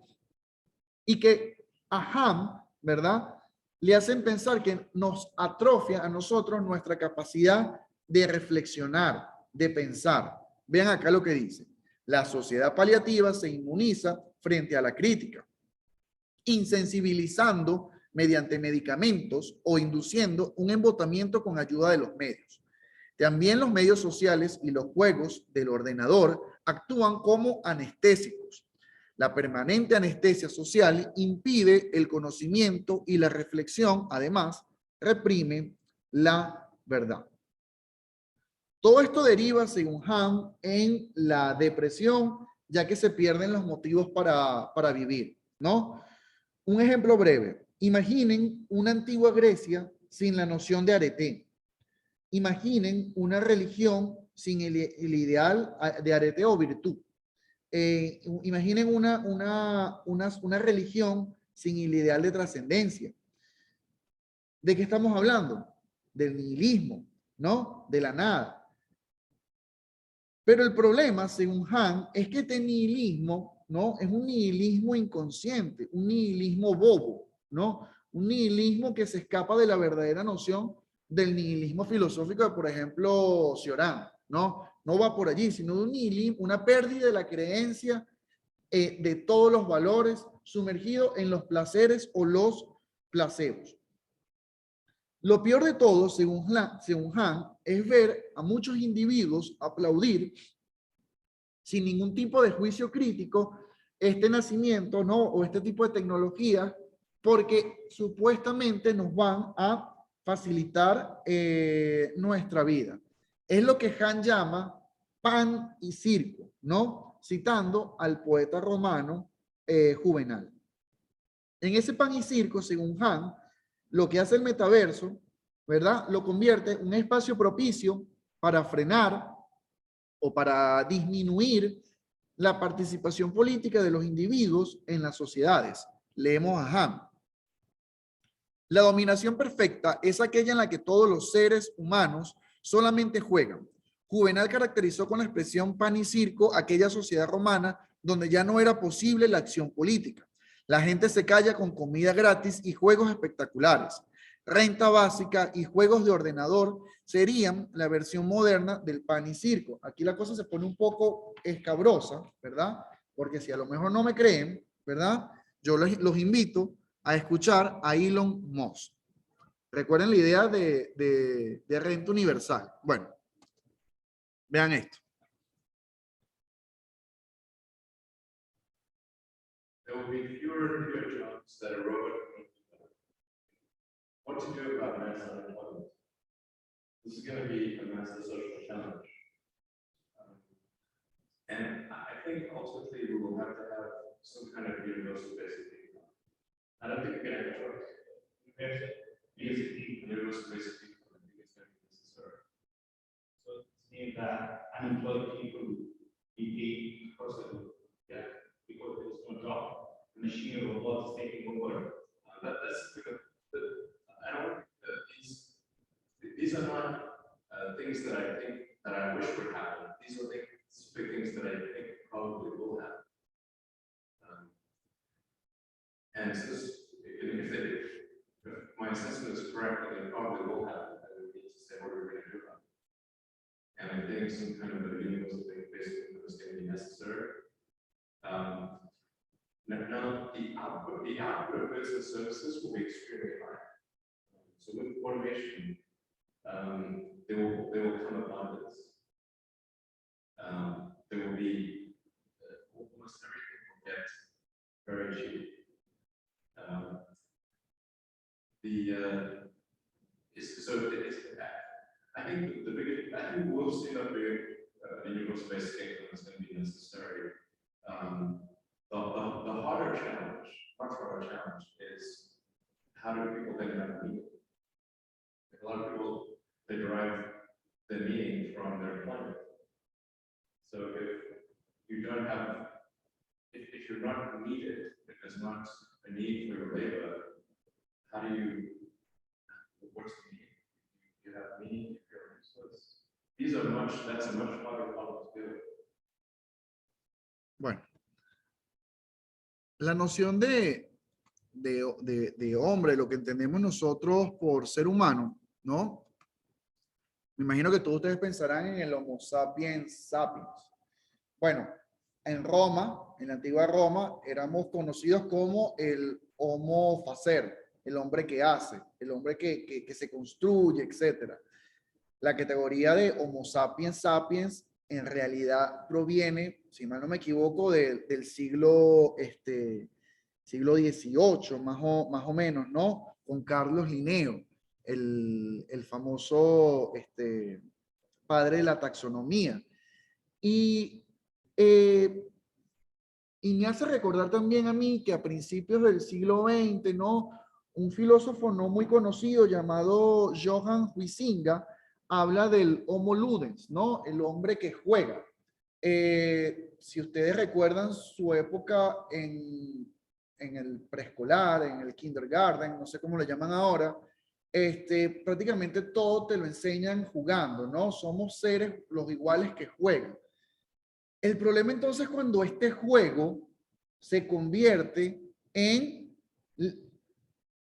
y que a Ham, ¿verdad?, le hacen pensar que nos atrofia a nosotros nuestra capacidad de reflexionar, de pensar. Vean acá lo que dice. La sociedad paliativa se inmuniza frente a la crítica, insensibilizando mediante medicamentos o induciendo un embotamiento con ayuda de los medios. También los medios sociales y los juegos del ordenador actúan como anestésicos. La permanente anestesia social impide el conocimiento y la reflexión, además, reprime la verdad. Todo esto deriva, según Hahn, en la depresión, ya que se pierden los motivos para vivir, ¿no? Un ejemplo breve. Imaginen una antigua Grecia sin la noción de arete. Imaginen una religión sin el ideal de arete o virtud. Imaginen una religión sin el ideal de trascendencia. ¿De qué estamos hablando? Del nihilismo, ¿no? De la nada. Pero el problema, según Hahn, es que este nihilismo, ¿no? Es un nihilismo inconsciente, un nihilismo bobo, ¿no? Un nihilismo que se escapa de la verdadera noción del nihilismo filosófico de, por ejemplo, Cioran, ¿no? No va por allí, sino de un nihilismo, una pérdida de la creencia de todos los valores sumergidos en los placeres o los placebos. Lo peor de todo, según Hahn, es ver a muchos individuos aplaudir sin ningún tipo de juicio crítico este nacimiento, ¿no? O este tipo de tecnología, porque supuestamente nos van a facilitar nuestra vida. Es lo que Hahn llama pan y circo, ¿no? Citando al poeta romano Juvenal. En ese pan y circo, según Hahn, lo que hace el metaverso, ¿verdad? Lo convierte en un espacio propicio para frenar o para disminuir la participación política de los individuos en las sociedades. Leemos a Hahn. La dominación perfecta es aquella en la que todos los seres humanos solamente juegan. Juvenal caracterizó con la expresión pan y circo aquella sociedad romana donde ya no era posible la acción política. La gente se calla con comida gratis y juegos espectaculares. Renta básica y juegos de ordenador serían la versión moderna del pan y circo. Aquí la cosa se pone un poco escabrosa, ¿verdad? Porque si a lo mejor no me creen, ¿verdad? Yo los invito a escuchar a Elon Musk. Recuerden la idea de renta universal. Bueno, vean esto. There will be fewer and fewer jobs that a robot can do. What to do about mass unemployment? This is going to be a massive social challenge. And I think ultimately we will have to have some kind of universal basic income. I don't think we're going to have a choice. Universal basic income, I think it's going to be necessary. So it means that unemployed people will be paid because of because there's no job, the machine or robot is taking over. That's because I don't. These are not things that I think that I wish would happen. These are specific things that I think probably will happen. And so if my assessment is correct, that it probably will happen, then we need to say what we're going to do about it. And I think some kind of a universal basic income is going to be necessary. Now, the output of goods and services will be extremely high. So with automation, there will come abundance. There will be almost everything will get very cheap. I think we'll see that the universal basic income is going to be necessary. The harder challenge, much harder challenge, is how do people then have meaning? A lot of people, they derive their meaning from their employment. So if you're not needed, if there's not a need for your labor, how do you, what's the meaning? You have meaning if you're useless. That's a much harder problem to do. Bueno, la noción de hombre, lo que entendemos nosotros por ser humano, ¿no? Me imagino que todos ustedes pensarán en el Homo sapiens sapiens. Bueno, en Roma, en la antigua Roma, éramos conocidos como el Homo facer, el hombre que hace, el hombre que se construye, etc. La categoría de Homo sapiens sapiens en realidad proviene, si mal no me equivoco, del siglo XVIII, más o menos, ¿no? Con Carlos Linneo, el famoso padre de la taxonomía. Y me hace recordar también a mí que a principios del siglo XX, ¿no? Un filósofo no muy conocido llamado Johann Huizinga habla del homo ludens, ¿no? El hombre que juega. Si ustedes recuerdan su época en el preescolar, en el kindergarten, no sé cómo le llaman ahora, prácticamente todo te lo enseñan jugando, ¿no? Somos seres los iguales que juegan. El problema entonces cuando este juego se convierte en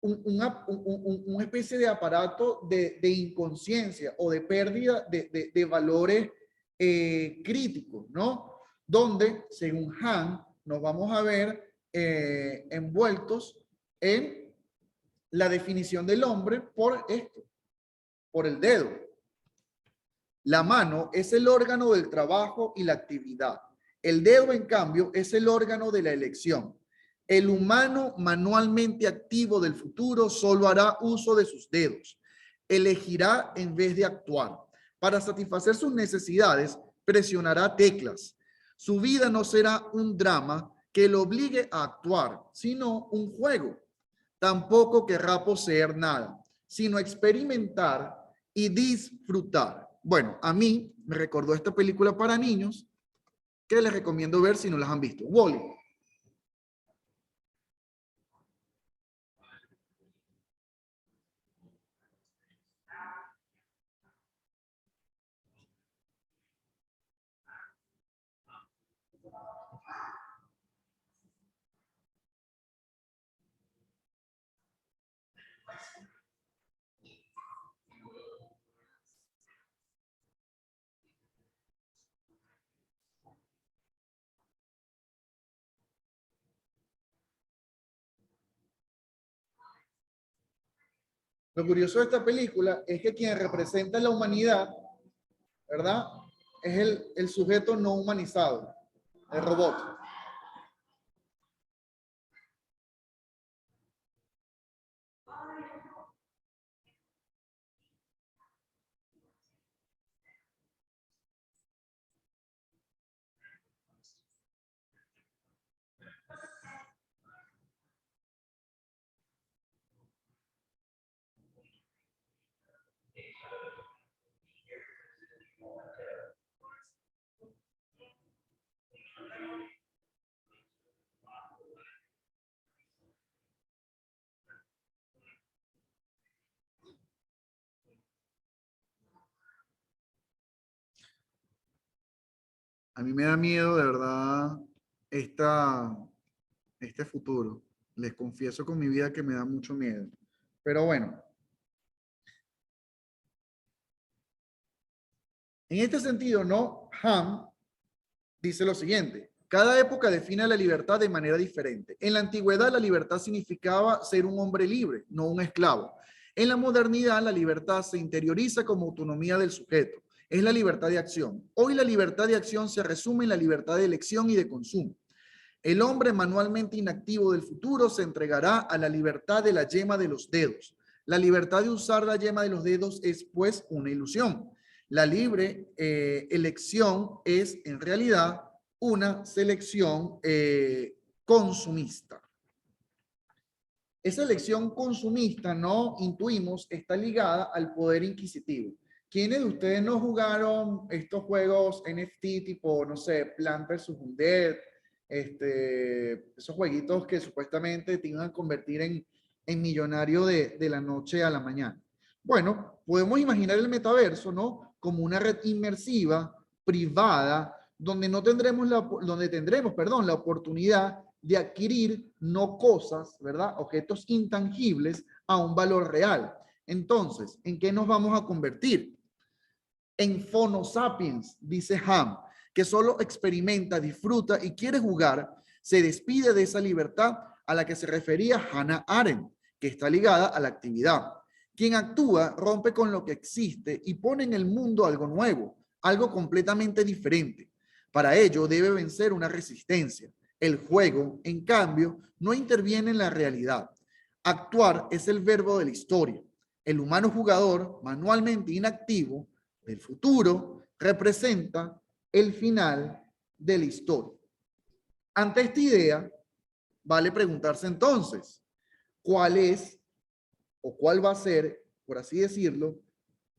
una especie de aparato de inconsciencia o de pérdida de valores críticos, ¿no? Donde, según Han, nos vamos a ver envueltos en la definición del hombre por esto, por el dedo. La mano es el órgano del trabajo y la actividad. El dedo, en cambio, es el órgano de la elección. El humano manualmente activo del futuro solo hará uso de sus dedos. Elegirá en vez de actuar. Para satisfacer sus necesidades, presionará teclas. Su vida no será un drama que lo obligue a actuar, sino un juego. Tampoco querrá poseer nada, sino experimentar y disfrutar. Bueno, a mí me recordó esta película para niños que les recomiendo ver si no las han visto. Wall-E. Lo curioso de esta película es que quien representa la humanidad, ¿verdad? Es el sujeto no humanizado, el robot. A mí me da miedo, de verdad, este futuro. Les confieso con mi vida que me da mucho miedo. Pero bueno. En este sentido, ¿no? Ham dice lo siguiente. Cada época define la libertad de manera diferente. En la antigüedad, la libertad significaba ser un hombre libre, no un esclavo. En la modernidad, la libertad se interioriza como autonomía del sujeto. Es la libertad de acción. Hoy la libertad de acción se resume en la libertad de elección y de consumo. El hombre manualmente inactivo del futuro se entregará a la libertad de la yema de los dedos. La libertad de usar la yema de los dedos es, pues, una ilusión. La libre elección es, en realidad, una selección consumista. Esa elección consumista, no intuimos, está ligada al poder inquisitivo. ¿Quiénes de ustedes no jugaron estos juegos NFT tipo, no sé, Plant vs. Undead? Esos jueguitos que supuestamente te iban a convertir en millonario de la noche a la mañana. Bueno, podemos imaginar el metaverso, ¿no? Como una red inmersiva, privada, donde tendremos la oportunidad de adquirir no cosas, ¿verdad? Objetos intangibles a un valor real. Entonces, ¿en qué nos vamos a convertir? En Phonosapiens, dice Ham, que solo experimenta, disfruta y quiere jugar, se despide de esa libertad a la que se refería Hannah Arendt, que está ligada a la actividad. Quien actúa rompe con lo que existe y pone en el mundo algo nuevo, algo completamente diferente. Para ello debe vencer una resistencia. El juego, en cambio, no interviene en la realidad. Actuar es el verbo de la historia. El humano jugador, manualmente inactivo, del futuro representa el final de la historia. Ante esta idea, vale preguntarse entonces, ¿cuál es o cuál va a ser, por así decirlo,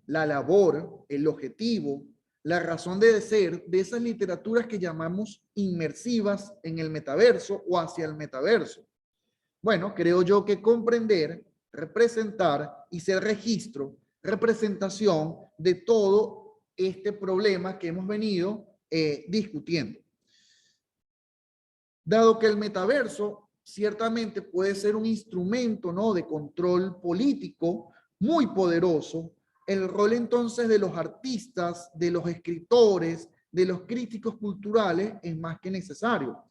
la labor, el objetivo, la razón de ser de esas literaturas que llamamos inmersivas en el metaverso o hacia el metaverso? Bueno, creo yo que comprender, representar y ser registro, representación de todo este problema que hemos venido discutiendo. Dado que el metaverso ciertamente puede ser un instrumento, ¿no?, de control político muy poderoso, el rol entonces de los artistas, de los escritores, de los críticos culturales es más que necesario.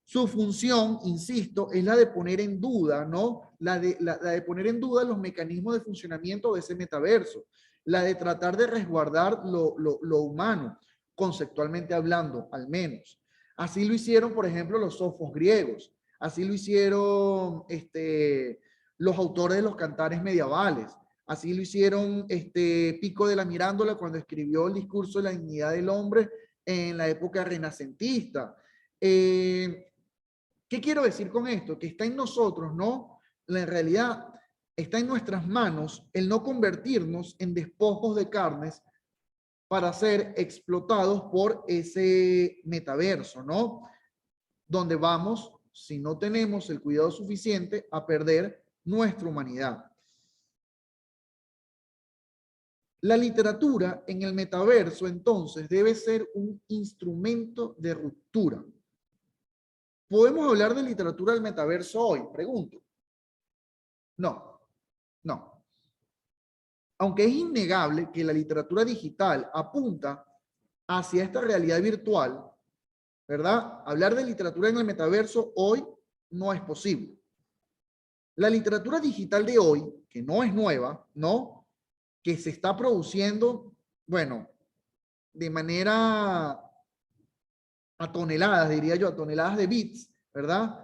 Su función, insisto, es la de poner en duda, ¿no? La de poner en duda los mecanismos de funcionamiento de ese metaverso, la de tratar de resguardar lo humano, conceptualmente hablando, al menos. Así lo hicieron, por ejemplo, los sofos griegos, así lo hicieron los autores de los cantares medievales, así lo hicieron Pico de la Mirandola cuando escribió el discurso de la dignidad del hombre en la época renacentista. ¿Qué quiero decir con esto? Que está en nosotros, ¿no? En realidad está en nuestras manos el no convertirnos en despojos de carnes para ser explotados por ese metaverso, ¿no? Donde vamos, si no tenemos el cuidado suficiente, a perder nuestra humanidad. La literatura en el metaverso, entonces, debe ser un instrumento de ruptura. ¿Podemos hablar de literatura del metaverso hoy? Pregunto. No, no. Aunque es innegable que la literatura digital apunta hacia esta realidad virtual, ¿verdad? Hablar de literatura en el metaverso hoy no es posible. La literatura digital de hoy, que no es nueva, ¿no? Que se está produciendo, bueno, de manera a toneladas, diría yo, a toneladas de bits, ¿verdad?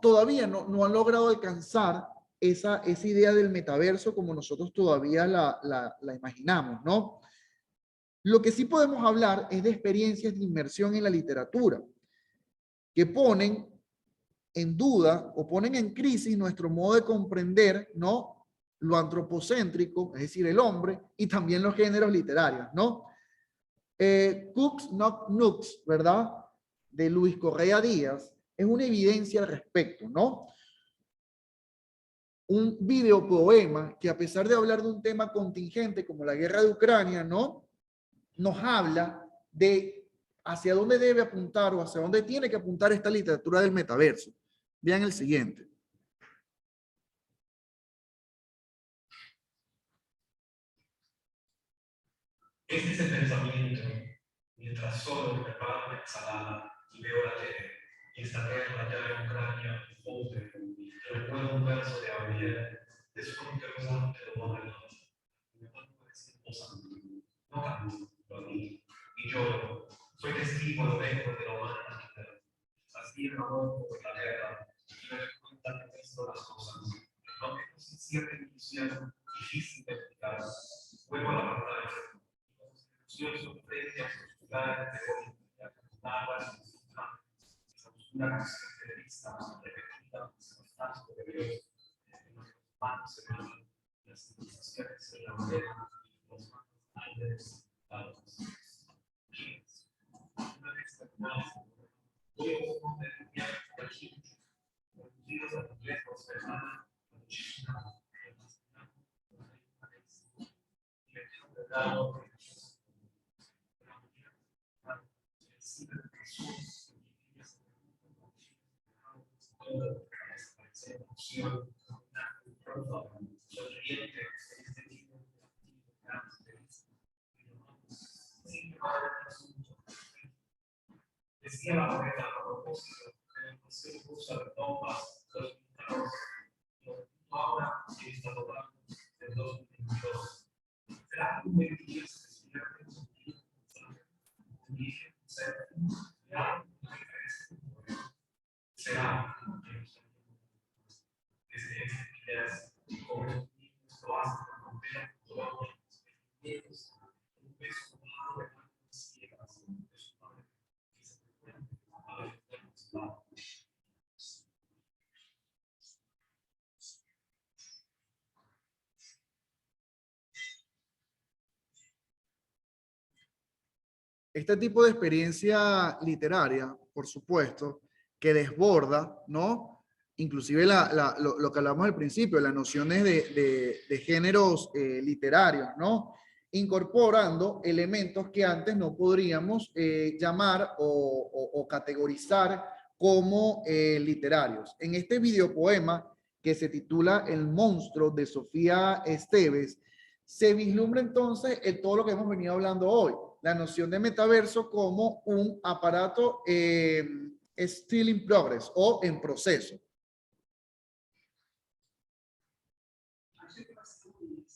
Todavía no han logrado alcanzar esa idea del metaverso como nosotros todavía la imaginamos, ¿no? Lo que sí podemos hablar es de experiencias de inmersión en la literatura, que ponen en duda o ponen en crisis nuestro modo de comprender, ¿no?, lo antropocéntrico, es decir, el hombre, y también los géneros literarios, ¿no? Cooks Knock Nooks, ¿verdad?, de Luis Correa Díaz, es una evidencia al respecto, ¿no? Un videopoema que, a pesar de hablar de un tema contingente como la guerra de Ucrania, ¿no?, nos habla de hacia dónde debe apuntar o hacia dónde tiene que apuntar esta literatura del metaverso. Vean el siguiente. Este es el pensamiento mientras solo me preparo una ensalada y veo la tele y esta guerra ya en Ucrania joder, recuerdo un verso de Gabriel, desconcertante lo más relevante. Mi hermano es esposa, no canto, lo admito, y lloro, soy testigo lo vengo de la humana naturaleza. Así el amor por la guerra y me doy cuenta que he visto las cosas, aunque no se cierre mi visión, difícil de explicar, vuelvo a la pantalla. Frente a sus lugares de política, nada esa oscura canción de vista, repetida, constante de Dios, en los manos se mandan las civilizaciones en la madera, los manos ángeles, dados. Una vez terminadas, voy a un de viaje por aquí, conducidos a los lejos de hermana, muchísima, y le pido de lado Jesús, decía la poeta a propósito de no se usa de tomas, los pintados, ahora está tocando en 2022. Será un 2010 que será desde ideas como lo hacen con Este tipo de experiencia literaria, por supuesto, que desborda, ¿no? Inclusive lo que hablamos al principio, las nociones de géneros literarios, ¿no? Incorporando elementos que antes no podríamos llamar o categorizar como literarios. En este videopoema que se titula El monstruo de Sofía Esteves, se vislumbra entonces todo lo que hemos venido hablando hoy, la noción de metaverso como un aparato still in progress o en proceso.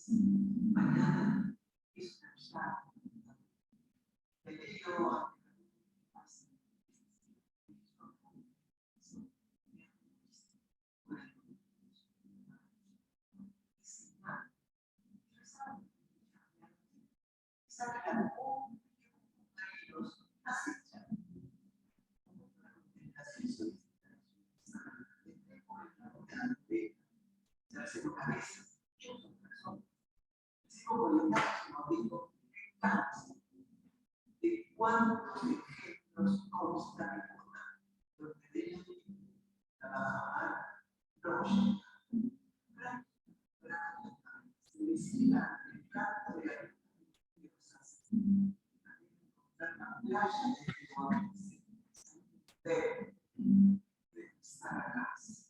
Mañana es una charla. El libro de cuántos ejemplos constan donde deben trabajar, proyectar, felicidad, el canto de la vida de los asesinos, la playa de Saracas.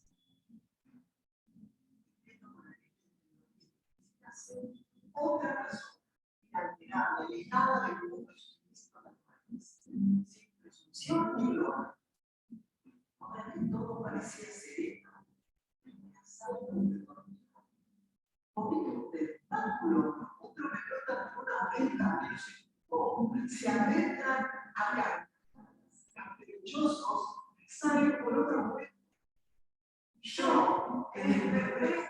Otra persona inalterable, alejada del mundo sin presunción ni gloria. Ahora que todo parecía sereno, momento de báculo, otro me brota por una oreja, pero se adentran acá, caprichosos, salen por otro momento. Yo, que desperté,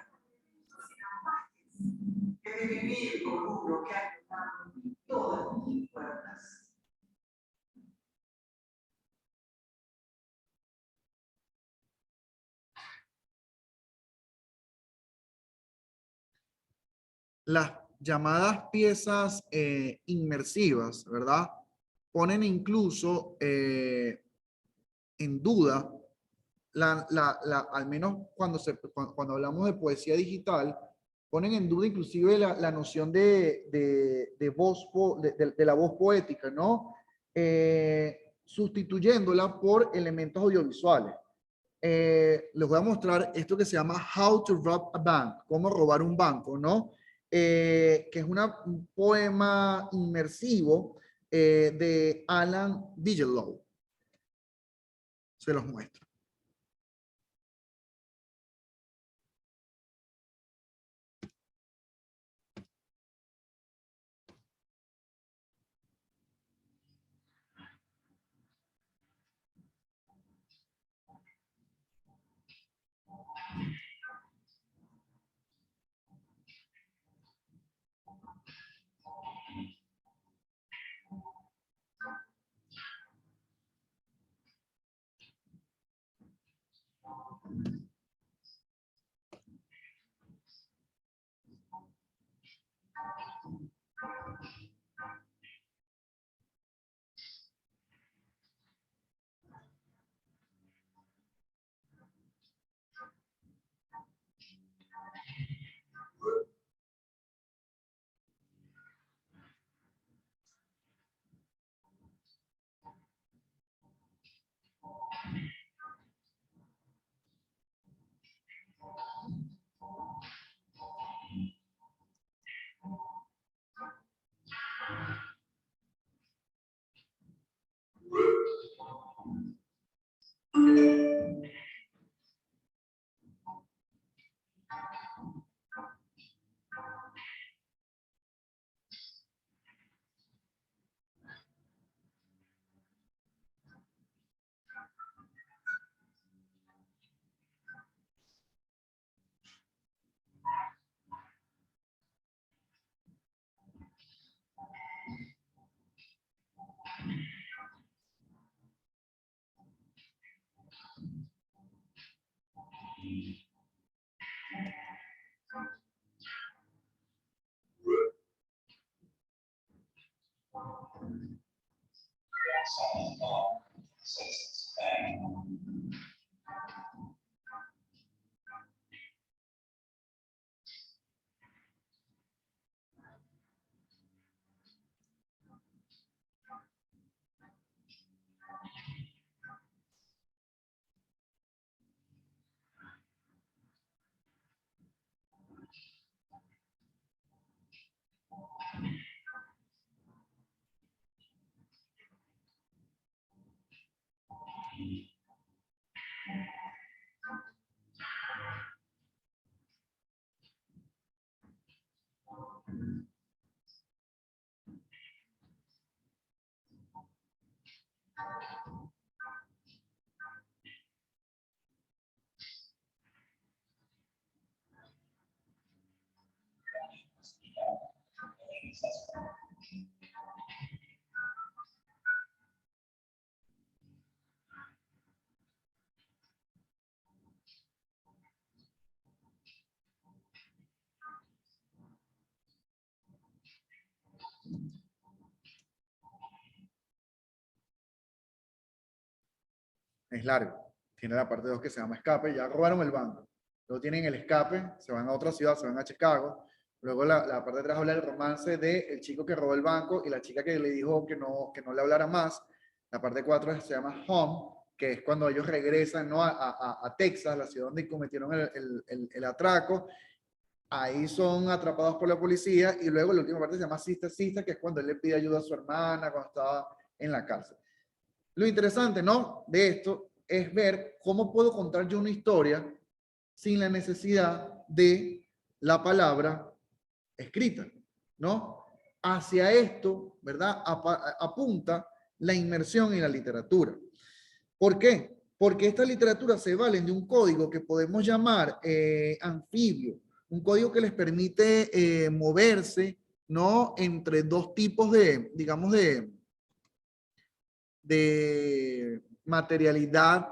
que de vivir con uno que ha tocado todas mis puertas. Las llamadas piezas inmersivas, ¿verdad? Ponen incluso en duda, al menos cuando hablamos de poesía digital, ponen en duda inclusive la noción de voz, de la voz poética, ¿no? Sustituyéndola por elementos audiovisuales. Les voy a mostrar esto que se llama How to Rob a Bank, cómo robar un banco, ¿no? Que es un poema inmersivo de Alan Bigelow. Se los muestro. Es largo. Tiene la parte 2 que se llama escape. Ya robaron el banco. Luego tienen el escape, se van a otra ciudad, se van a Chicago. Luego la parte de atrás habla del romance del chico que robó el banco y la chica que le dijo que no le hablara más. La parte 4 se llama Home, que es cuando ellos regresan, ¿no? a Texas, la ciudad donde cometieron el atraco. Ahí son atrapados por la policía y luego la última parte se llama Sista, que es cuando él le pide ayuda a su hermana cuando estaba en la cárcel. Lo interesante, ¿no? de esto es ver cómo puedo contar yo una historia sin la necesidad de la palabra escrita, ¿no? Hacia esto, ¿verdad? Apunta la inmersión en la literatura. ¿Por qué? Porque esta literatura se vale de un código que podemos llamar anfibio, un código que les permite moverse, ¿no? Entre dos tipos de, digamos, de materialidad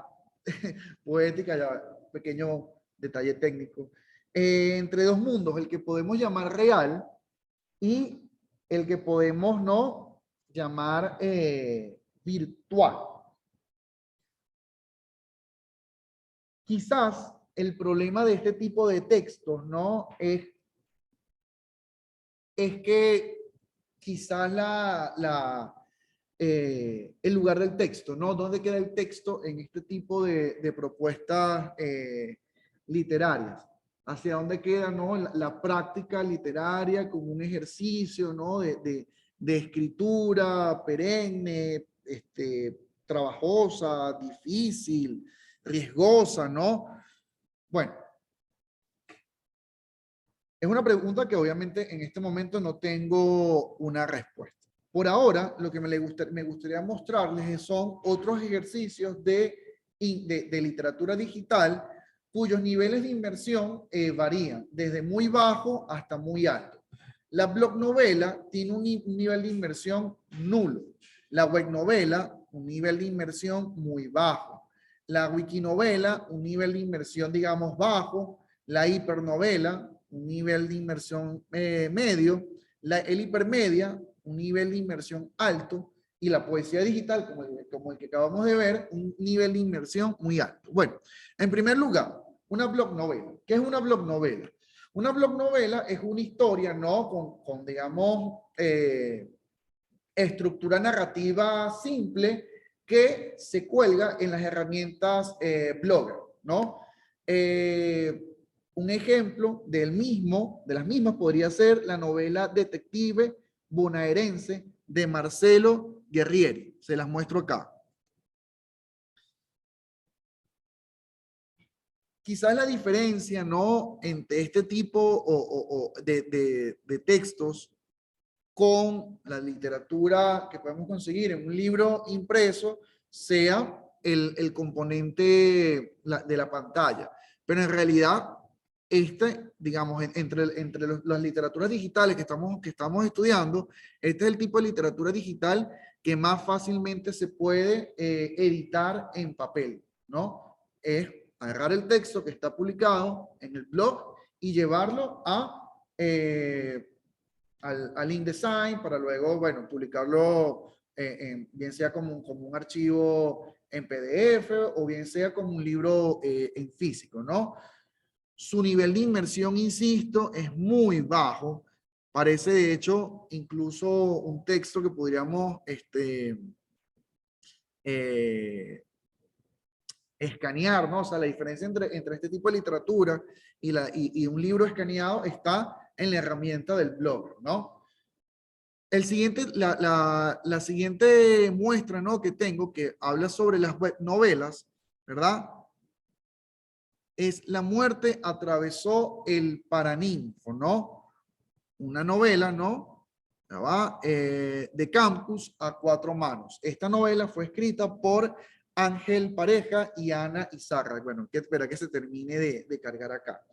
poética, ya, pequeño detalle técnico, entre dos mundos, el que podemos llamar real y el que podemos no llamar virtual. Quizás el problema de este tipo de textos, ¿no? Es que quizás el lugar del texto, ¿no? ¿Dónde queda el texto en este tipo de propuestas literarias? ¿Hacia dónde queda, no? La práctica literaria como un ejercicio, ¿no? de escritura perenne, trabajosa, difícil, riesgosa, ¿no? Bueno, es una pregunta que obviamente en este momento no tengo una respuesta. Por ahora, lo que me gustaría mostrarles son otros ejercicios de literatura digital cuyos niveles de inmersión varían desde muy bajo hasta muy alto. La blog novela tiene un nivel de inmersión nulo. La web novela, un nivel de inmersión muy bajo. La wikinovela, un nivel de inmersión, digamos, bajo. La hipernovela, un nivel de inmersión medio. El hipermedia, un nivel de inmersión alto. Y la poesía digital, como el que acabamos de ver, un nivel de inmersión muy alto. Bueno, en primer lugar, una blog novela. ¿Qué es una blog novela? Una blog novela es una historia, ¿no? Con digamos, estructura narrativa simple que se cuelga en las herramientas Blogger, ¿no? Un ejemplo de las mismas podría ser la novela Detective bonaerense de Marcelo Guerrieri. Se las muestro acá. Quizás la diferencia, ¿no? entre este tipo de textos con la literatura que podemos conseguir en un libro impreso sea el componente de la pantalla. Pero en realidad, digamos, entre las literaturas digitales que estamos estudiando, este es el tipo de literatura digital que más fácilmente se puede editar en papel, ¿no? Es agarrar el texto que está publicado en el blog y llevarlo al InDesign para luego, bueno, publicarlo bien sea como un archivo en PDF o bien sea como un libro en físico, ¿no? Su nivel de inmersión, insisto, es muy bajo. Parece, de hecho, incluso un texto que podríamos escanear, ¿no? O sea, la diferencia entre este tipo de literatura y un libro escaneado está en la herramienta del blog, ¿no? La siguiente muestra, ¿no? que tengo, que habla sobre las web novelas, ¿verdad? Es La muerte atravesó el Paraninfo, ¿no? una novela, ¿no? Ya va, de Campus a cuatro manos. Esta novela fue escrita por Ángel Pareja y Ana Izarra. Bueno, que espera que se termine de cargar acá.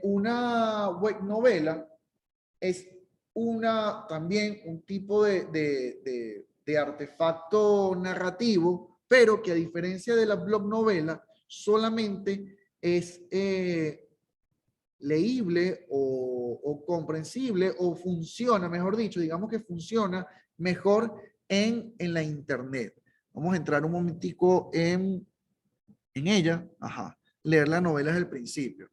Una web novela es también un tipo de artefacto narrativo, pero que a diferencia de la blog novela, solamente es leíble o comprensible o funciona, mejor dicho, digamos que funciona mejor en la internet. Vamos a entrar un momentico en ella, ajá, leer la novela desde el principio.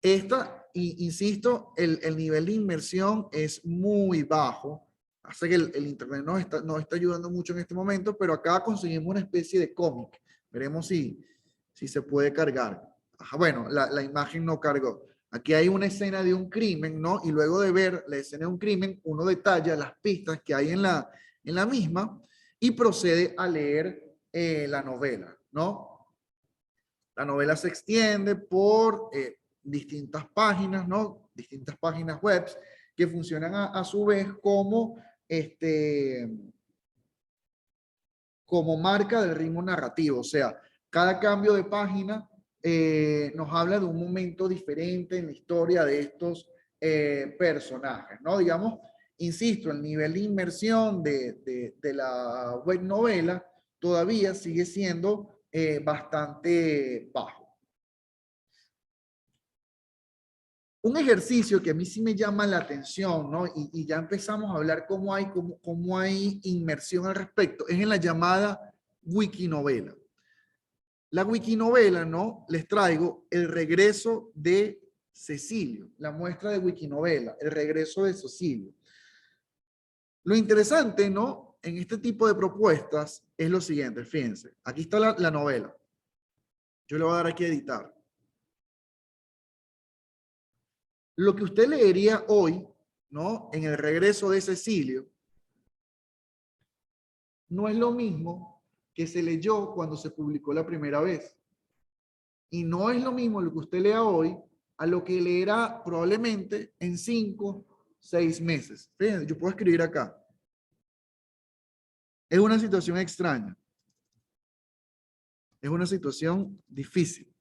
Esta, insisto, el nivel de inmersión es muy bajo. Hace que el internet no está ayudando mucho en este momento, pero acá conseguimos una especie de cómic. Veremos si se puede cargar. Ajá, bueno, la imagen no cargó. Aquí hay una escena de un crimen, ¿no? Y luego de ver la escena de un crimen, uno detalla las pistas que hay en la misma y procede a leer la novela, ¿no? La novela se extiende por distintas páginas, ¿no? Distintas páginas web que funcionan a su vez como, como marca del ritmo narrativo. O sea, cada cambio de página nos habla de un momento diferente en la historia de estos personajes, ¿no? Digamos, insisto, el nivel de inmersión de la web novela todavía sigue siendo bastante bajo. Un ejercicio que a mí sí me llama la atención, ¿no? Y ya empezamos a hablar cómo hay inmersión al respecto, es en la llamada wikinovela. La wikinovela, ¿no? Les traigo el regreso de Cecilio, la muestra de wikinovela, el regreso de Cecilio. Lo interesante, ¿no? En este tipo de propuestas es lo siguiente, fíjense, aquí está la novela. Yo le voy a dar aquí a editar. Lo que usted leería hoy, ¿no? En el regreso de Cecilio, no es lo mismo que se leyó cuando se publicó la primera vez. Y no es lo mismo lo que usted lea hoy a lo que leerá probablemente en 5, 6 meses. Fíjense, yo puedo escribir acá. Es una situación extraña. Es una situación difícil.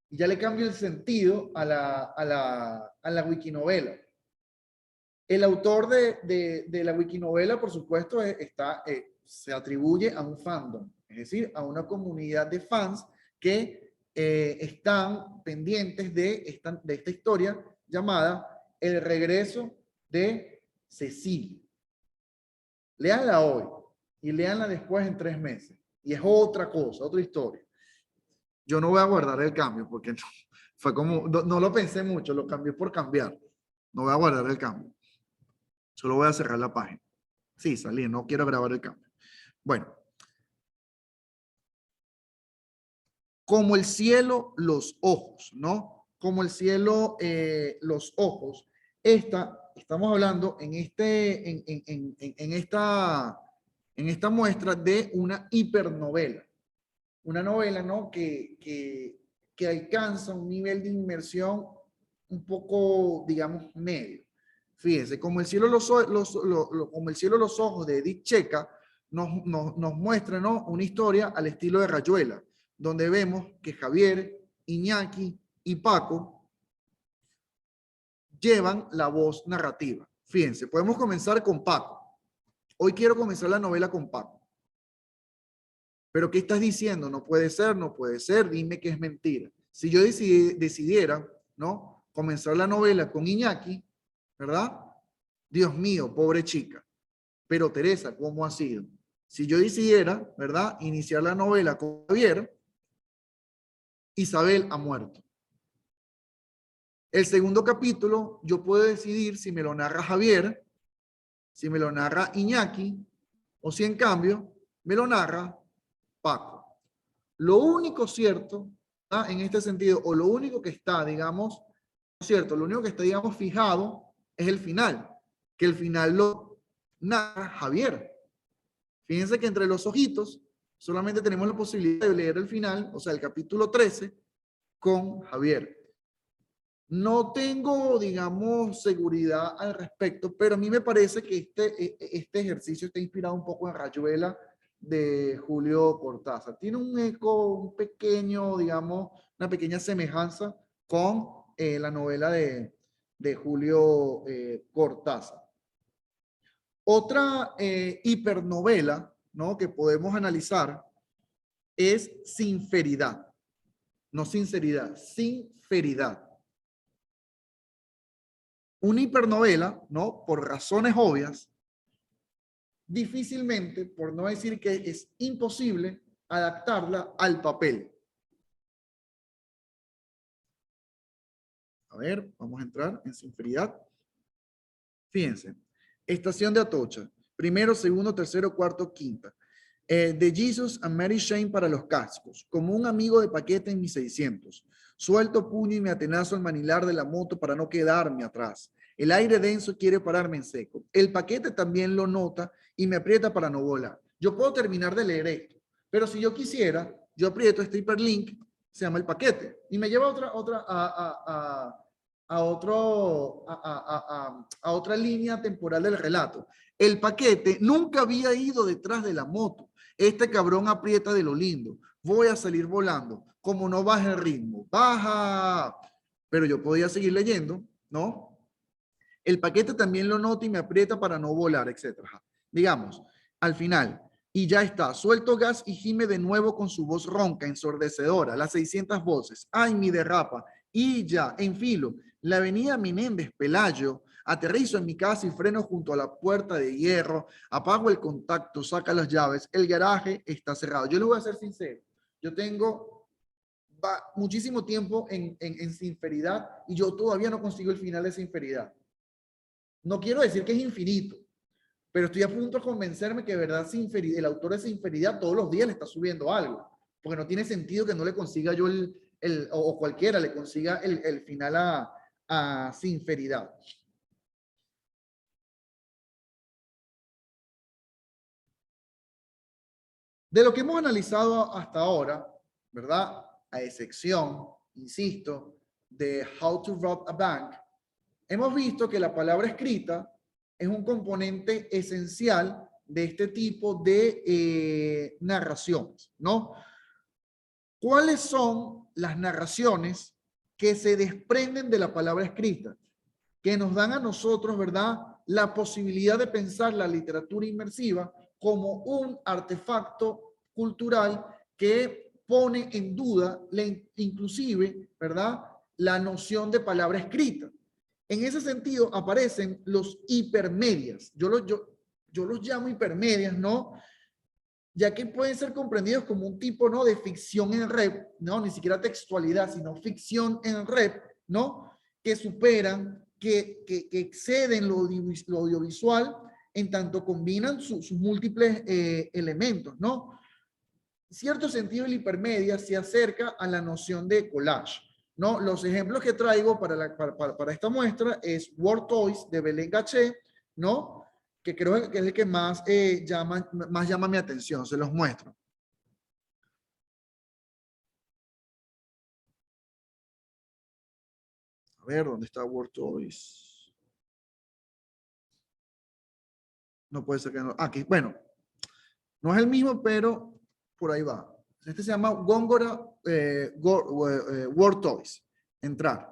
Y ya le cambio el sentido a la wikinovela. El autor de la wikinovela, por supuesto, se atribuye a un fandom, es decir, a una comunidad de fans que están pendientes de esta historia llamada El regreso de Cecilio. Léanla hoy y léanla después en 3 meses. Y es otra cosa, otra historia. Yo no voy a guardar el cambio porque fue como, no lo pensé mucho, lo cambié por cambiar. No voy a guardar el cambio. Solo voy a cerrar la página. Sí, salí, no quiero grabar el cambio. Bueno. Como el cielo, los ojos, ¿no? Como el cielo, los ojos. Estamos hablando en esta muestra de una hipernovela. Una novela, ¿no? Que alcanza un nivel de inmersión un poco, digamos, medio. Fíjense, como el cielo, como el cielo, los ojos de Edith Checa nos muestra, ¿no? Una historia al estilo de Rayuela, donde vemos que Javier, Iñaki y Paco llevan la voz narrativa. Fíjense, podemos comenzar con Paco. Hoy quiero comenzar la novela con Paco. Pero ¿qué estás diciendo? No puede ser, no puede ser, dime que es mentira. Si yo decidiera, ¿no? Comenzar la novela con Iñaki, ¿verdad? Dios mío, pobre chica. Pero Teresa, ¿cómo ha sido? Si yo decidiera, ¿verdad? Iniciar la novela con Javier, Isabel ha muerto. El segundo capítulo, yo puedo decidir si me lo narra Javier, si me lo narra Iñaki, o si en cambio me lo narra Paco. Lo único cierto, ¿ah? En este sentido, o lo único que está, digamos, cierto, lo único que está, digamos, fijado es el final, que el final lo narra Javier. Fíjense que entre los ojitos solamente tenemos la posibilidad de leer el final, o sea, el capítulo 13, con Javier. No tengo, digamos, seguridad al respecto, pero a mí me parece que este ejercicio está inspirado un poco en Rayuela de Julio Cortázar. Tiene un eco, un pequeño, digamos, una pequeña semejanza con la novela de Julio Cortázar. Otra hipernovela, ¿no?, que podemos analizar es Sinceridad. No sinceridad, sinceridad. Una hipernovela, ¿no?, por razones obvias, difícilmente, por no decir que es imposible, adaptarla al papel. A ver, vamos a entrar en Sinceridad. Fíjense, Estación de Atocha, primero, segundo, tercero, cuarto, quinta. De Jesus and Mary Shane para los cascos, como un amigo de paquete en mis 600. Suelto puño y me atenazo al manilar de la moto para no quedarme atrás. El aire denso quiere pararme en seco. El paquete también lo nota y me aprieta para no volar. Yo puedo terminar de leer esto, pero si yo quisiera, yo aprieto este hiperlink, se llama el paquete, y me lleva a otra línea temporal del relato. El paquete nunca había ido detrás de la moto. Este cabrón aprieta de lo lindo. Voy a salir volando. Como no baja el ritmo. Baja. Pero yo podía seguir leyendo, ¿no? El paquete también lo nota y me aprieta para no volar, etc. Digamos, al final, y ya está, suelto gas y gime de nuevo con su voz ronca, ensordecedora, las 600 voces. ¡Ay, mi derrapa! Y ya, enfilo, la avenida Menéndez Pelayo, aterrizo en mi casa y freno junto a la puerta de hierro, apago el contacto, saca las llaves, el garaje está cerrado. Yo les voy a ser sincero, yo tengo muchísimo tiempo en Sinceridad y yo todavía no consigo el final de Sinceridad. No quiero decir que es infinito, pero estoy a punto de convencerme que de verdad el autor de Sinceridad todos los días le está subiendo algo, porque no tiene sentido que no le consiga yo o cualquiera le consiga el final a Sinceridad. De lo que hemos analizado hasta ahora, ¿verdad? A excepción, insisto, de How to Rob a Bank, hemos visto que la palabra escrita es un componente esencial de este tipo de narraciones, ¿no? ¿Cuáles son las narraciones que se desprenden de la palabra escrita? Que nos dan a nosotros, ¿verdad?, la posibilidad de pensar la literatura inmersiva como un artefacto cultural que pone en duda, inclusive, ¿verdad?, la noción de palabra escrita. En ese sentido aparecen los hipermedias. Yo los llamo hipermedias, ¿no?, ya que pueden ser comprendidos como un tipo, ¿no?, de ficción en red, ¿no?, ni siquiera textualidad, sino ficción en red, ¿no?, que superan, que exceden lo audiovisual en tanto combinan sus múltiples elementos, ¿no? En cierto sentido, el hipermedia se acerca a la noción de collage, ¿no? Los ejemplos que traigo para esta muestra es Word Toys de Belén Gaché, ¿no?, que creo que es el que más llama mi atención. Se los muestro. A ver, ¿dónde está Word Toys? No puede ser que no. Aquí, bueno, no es el mismo, pero por ahí va. Este se llama Góngora Word Toys. Entrar.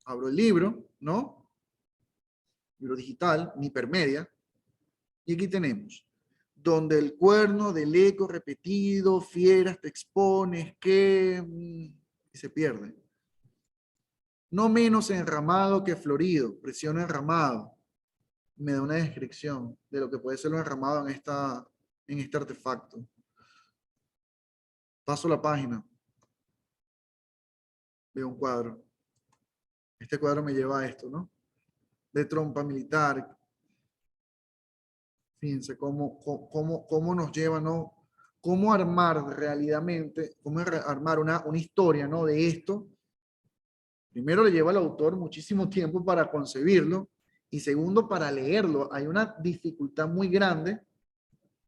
Abro el libro, ¿no? Libro digital, mi hipermedia. Y aquí tenemos, donde el cuerno del eco repetido, fieras te expones, que y se pierde. No menos enramado que florido, presiono enramado. Me da una descripción de lo que puede ser lo enramado en este artefacto. Paso la página. Veo un cuadro. Este cuadro me lleva a esto, ¿no? De trompa militar. Fíjense cómo nos lleva, ¿no? Cómo armar realmente, cómo armar una historia, ¿no?, de esto. Primero le lleva al autor muchísimo tiempo para concebirlo y segundo para leerlo. Hay una dificultad muy grande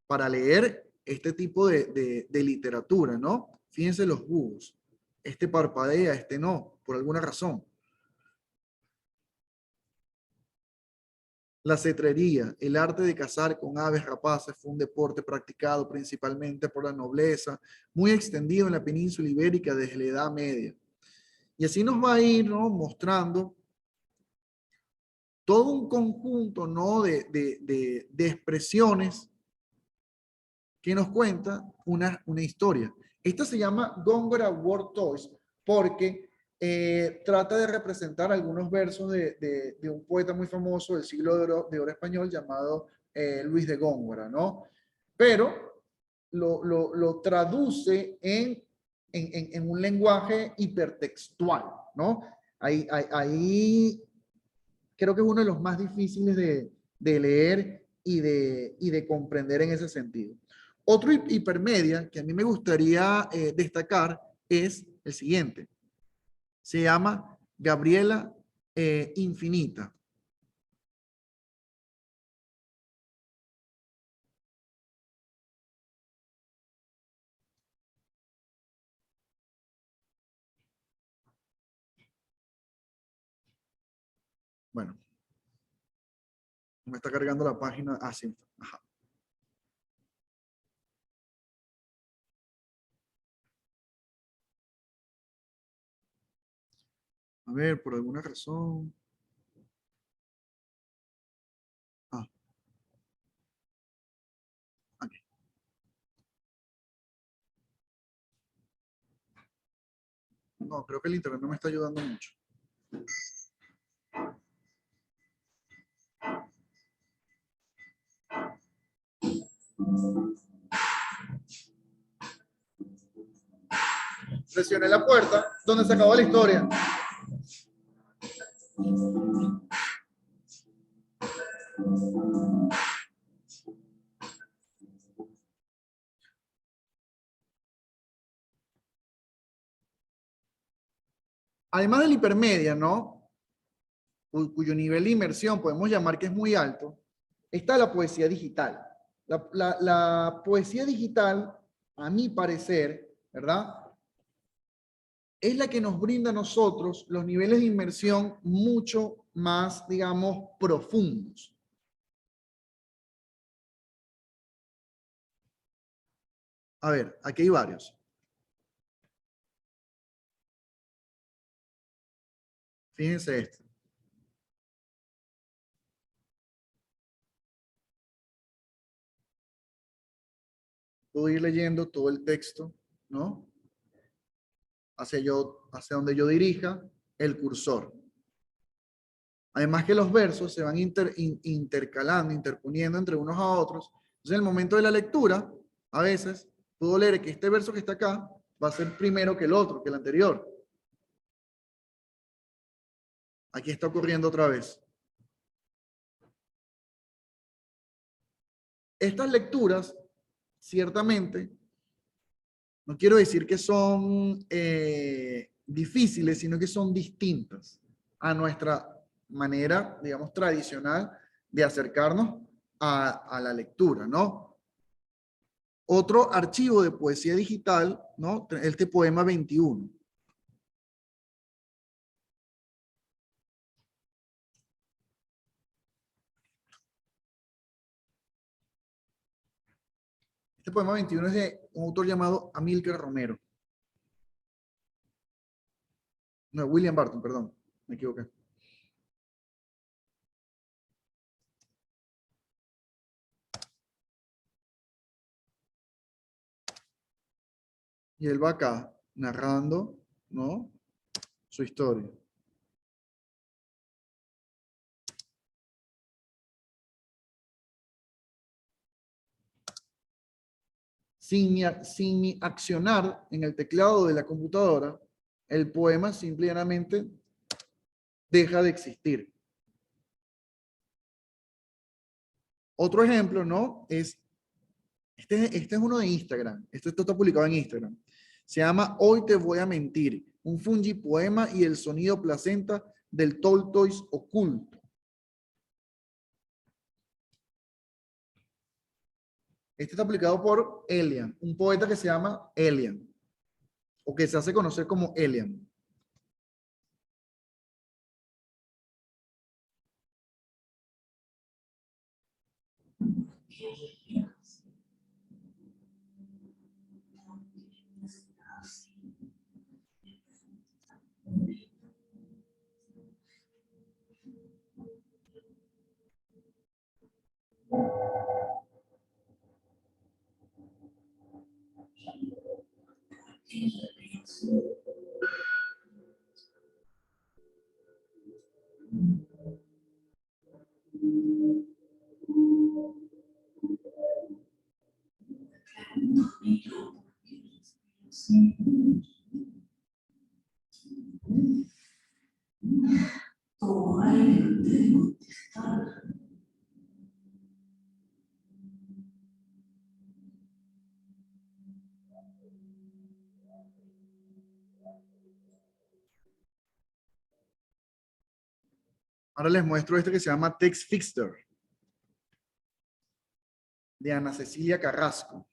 para leer este tipo de literatura, ¿no? Fíjense los búhos. Este parpadea, este no, por alguna razón. La cetrería, el arte de cazar con aves rapaces, fue un deporte practicado principalmente por la nobleza, muy extendido en la península ibérica desde la Edad Media. Y así nos va a ir, ¿no?, mostrando todo un conjunto, ¿no?, de expresiones que nos cuenta una historia. Esta se llama Góngora World Toys porque trata de representar algunos versos de un poeta muy famoso del siglo de oro español llamado Luis de Góngora, ¿no? Pero lo traduce en un lenguaje hipertextual, ¿no? Ahí creo que es uno de los más difíciles de leer y de comprender en ese sentido. Otro hipermedia que a mí me gustaría destacar es el siguiente. Se llama Gabriela Infinita. Bueno, me está cargando la página. Ah, sí. Ajá. A ver, por alguna razón. Ah, aquí. No, creo que el internet no me está ayudando mucho. Presioné la puerta donde se acabó la historia. Además del hipermedia, ¿no?, cuyo nivel de inmersión podemos llamar que es muy alto, está la poesía digital. La poesía digital, a mi parecer, ¿verdad?, es la que nos brinda a nosotros los niveles de inmersión mucho más, digamos, profundos. A ver, aquí hay varios. Fíjense esto. Puedo ir leyendo todo el texto, ¿no?, hacia donde yo dirija el cursor. Además que los versos se van intercalando, interponiendo entre unos a otros. Entonces, en el momento de la lectura, a veces puedo leer que este verso que está acá va a ser primero que el otro, que el anterior. Aquí está ocurriendo otra vez. Estas lecturas, ciertamente, no quiero decir que son difíciles, sino que son distintas a nuestra manera, digamos, tradicional de acercarnos a la lectura, ¿no? Otro archivo de poesía digital, ¿no?, este poema 21. Este poema 21 es de un autor llamado Amílcar Romero. No, William Barton, perdón, me equivoqué. Y él va acá narrando, ¿no?, su historia. Sin mi accionar en el teclado de la computadora, el poema simplemente deja de existir. Otro ejemplo, ¿no?, es, este es uno de Instagram. Esto está publicado en Instagram. Se llama Hoy te voy a mentir, un fungi poema y el sonido placenta del Toltois oculto. Este está publicado por Elian, un poeta que se llama Elian, o que se hace conocer como Elian. Ahora les muestro este que se llama Text Fixer, de Ana Cecilia Carrasco.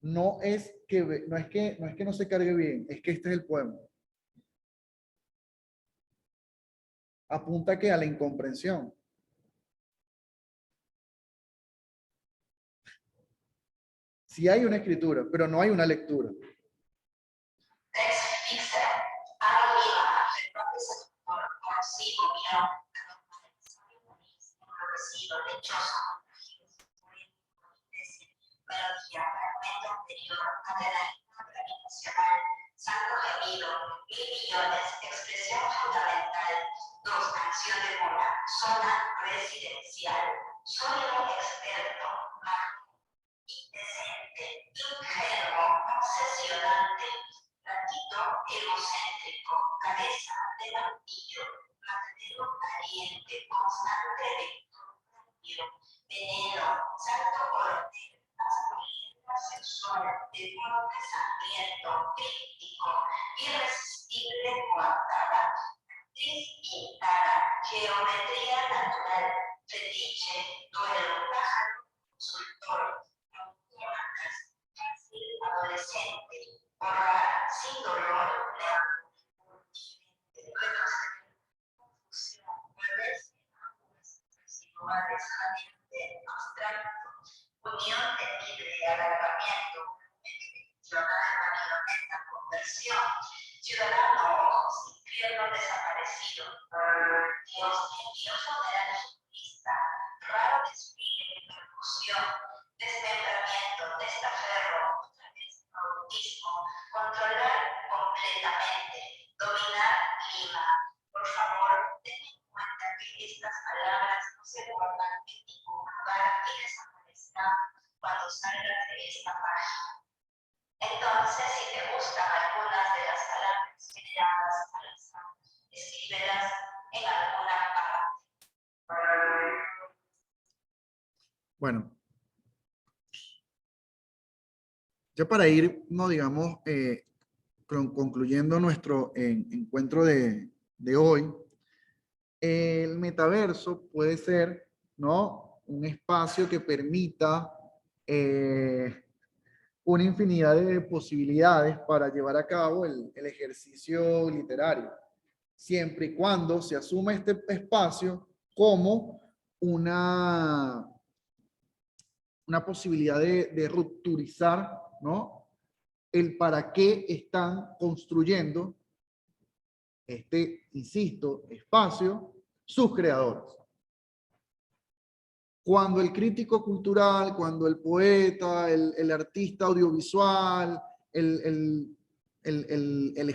No es que no se cargue bien, es que este es el poema. Apunta que a la incomprensión. Sí hay una escritura, pero no hay una lectura. Santo gemido, 1000 millones, expresión fundamental, 2, acción de moda, zona residencial, sólido experto, indecente, ingenuo, obsesionante, ratito egocéntrico, cabeza de martillo, matadero caliente, constante de cambio, veneno, santo coronel, masculina sexual, de corte sangriento, críptico, irresistible coartada, actriz pintada, geometría natural, fetiche, duelo, pájaro, consultor, autómatas, fácil, adolescente, borrar, sin dolor, confusión, perderse en aguas residuales, caliente, abstracto, unión temible, alargamiento, camioneta, conversión, ciudadano, ojos, infierno desaparecido, Dios, envidioso de la justicia, raro desfile, percusión, desmembramiento, testaferro, otra vez bautismo, controlar completamente, dominar clima. Por favor, ten en cuenta que estas palabras no se guardan en ningún lugar y desaparecerán cuando salgas de esta página. Entonces, si te gustan algunas de las palabras generadas al azar, escríbelas en alguna parte. Bueno, ya para ir, no digamos, concluyendo nuestro encuentro de hoy, el metaverso puede ser, ¿no?, un espacio que permita una infinidad de posibilidades para llevar a cabo el ejercicio literario, siempre y cuando se asuma este espacio como una posibilidad de rupturizar, ¿no?, el para qué están construyendo este, insisto, espacio, sus creadores. Cuando el crítico cultural, cuando el poeta, el artista audiovisual, el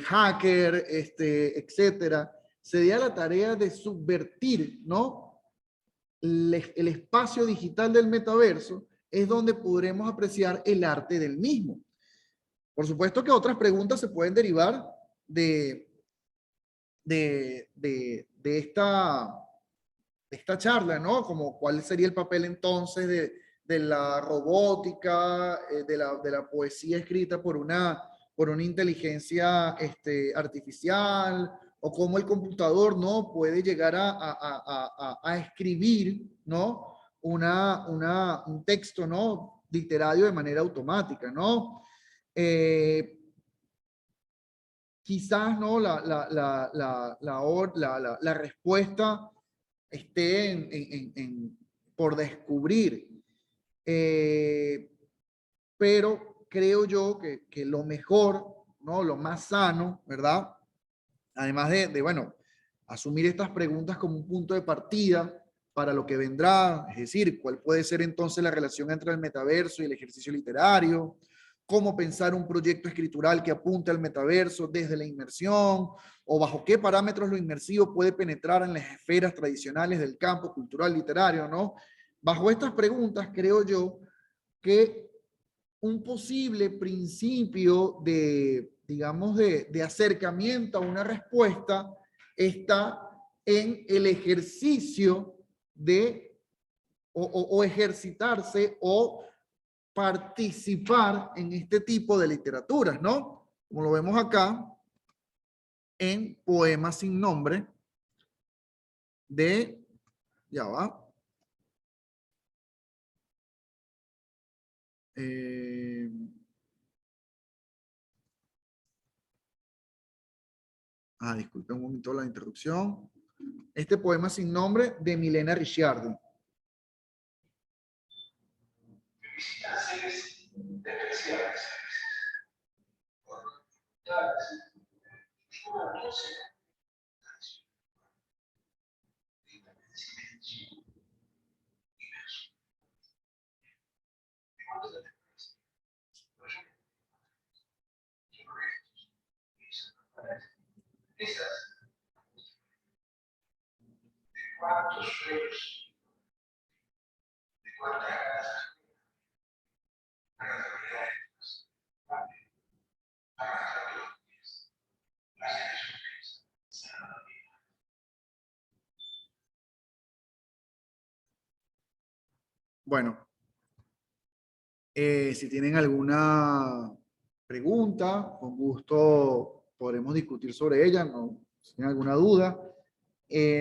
hacker, etcétera, se dé a la tarea de subvertir, ¿no?, el espacio digital del metaverso, es donde podremos apreciar el arte del mismo. Por supuesto que otras preguntas se pueden derivar de esta charla, ¿no? Como cuál sería el papel entonces de la robótica, de la poesía escrita por una inteligencia artificial, o cómo el computador, ¿no?, puede llegar a escribir, ¿no?, un texto, ¿no?, literario de manera automática, ¿no? Quizás, ¿no?, la respuesta esté por descubrir. Pero creo yo que lo mejor, ¿no?, lo más sano, ¿verdad? Además bueno, asumir estas preguntas como un punto de partida para lo que vendrá, es decir, cuál puede ser entonces la relación entre el metaverso y el ejercicio literario, cómo pensar un proyecto escritural que apunte al metaverso desde la inmersión, o bajo qué parámetros lo inmersivo puede penetrar en las esferas tradicionales del campo cultural literario, ¿no? Bajo estas preguntas, creo yo que un posible principio de, digamos, de acercamiento a una respuesta está en el ejercicio de, o ejercitarse o participar en este tipo de literaturas, ¿no? Como lo vemos acá en Poemas sin nombre de, ya va, disculpe un momento la interrupción. Este Poema sin nombre de Milena Ricciardi. Bueno, si tienen alguna pregunta, con gusto podremos discutir sobre ella, no, si tienen alguna duda.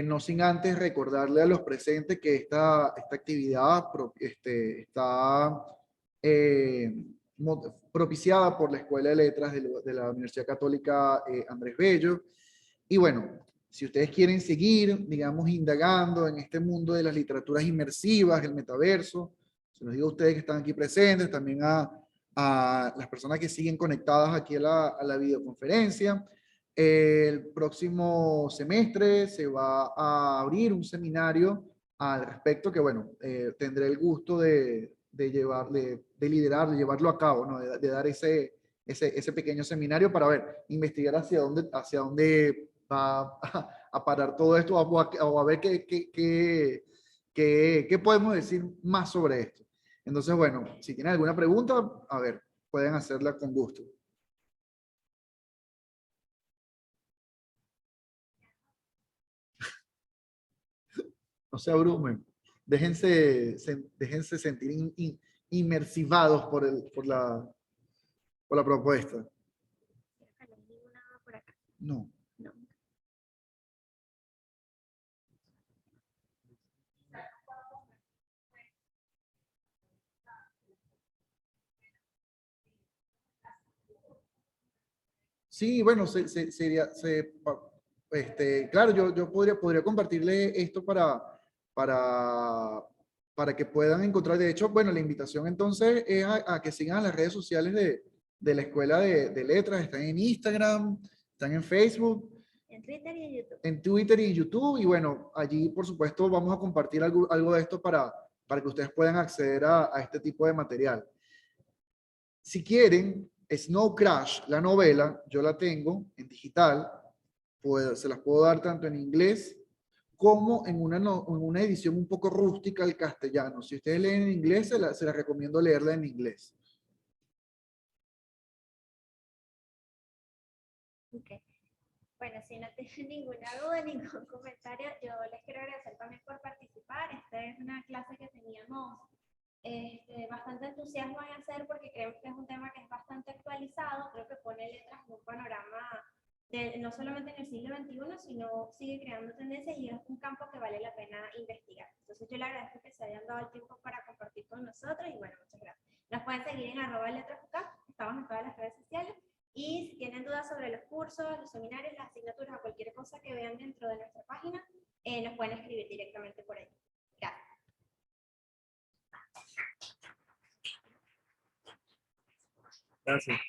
No sin antes recordarle a los presentes que esta actividad está propiciada por la Escuela de Letras de la Universidad Católica Andrés Bello. Y bueno, si ustedes quieren seguir, digamos, indagando en este mundo de las literaturas inmersivas, el metaverso, se los digo a ustedes que están aquí presentes, también a las personas que siguen conectadas aquí a la videoconferencia. El próximo semestre se va a abrir un seminario al respecto que, bueno, tendré el gusto de liderar, de llevarlo a cabo, ¿no? De dar ese pequeño seminario para ver, investigar hacia dónde va a parar todo esto o a ver qué podemos decir más sobre esto. Entonces, bueno, si tienen alguna pregunta, a ver, pueden hacerla con gusto. No se abrumen. Déjense sentir inmersivados por la propuesta. No. Sí, bueno, claro, yo podría compartirle esto para, para que puedan encontrar. De hecho, bueno, la invitación entonces es a que sigan las redes sociales de la Escuela de Letras. Están en Instagram, están en Facebook. En Twitter y en YouTube. En Twitter y en YouTube. Y bueno, allí por supuesto vamos a compartir algo de esto para que ustedes puedan acceder a este tipo de material. Si quieren, Snow Crash, la novela, yo la tengo en digital, se las puedo dar tanto en inglés como en una edición un poco rústica al castellano. Si ustedes leen en inglés, se las recomiendo leerla en inglés. Okay. Bueno, si no tienen ninguna duda, ningún comentario, yo les quiero agradecer también por participar. Esta es una clase que teníamos bastante entusiasmo en hacer porque creemos que es un tema que es bastante actualizado, creo que pone letras en un panorama no solamente en el siglo XXI, sino sigue creando tendencias y es un campo que vale la pena investigar. Entonces yo le agradezco que se hayan dado el tiempo para compartir con nosotros y bueno, muchas gracias. Nos pueden seguir en @letrasUCAP, estamos en todas las redes sociales y si tienen dudas sobre los cursos, los seminarios, las asignaturas o cualquier cosa que vean dentro de nuestra página, nos pueden escribir directamente por ahí. Gracias. Gracias.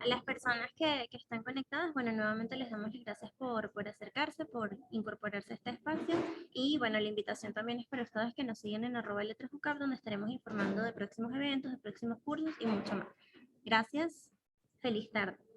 A las personas que están conectadas, bueno, nuevamente les damos las gracias por acercarse, por incorporarse a este espacio y bueno, la invitación también es para ustedes que nos siguen en @letrasUCAP, donde estaremos informando de próximos eventos, de próximos cursos y mucho más. Gracias, feliz tarde.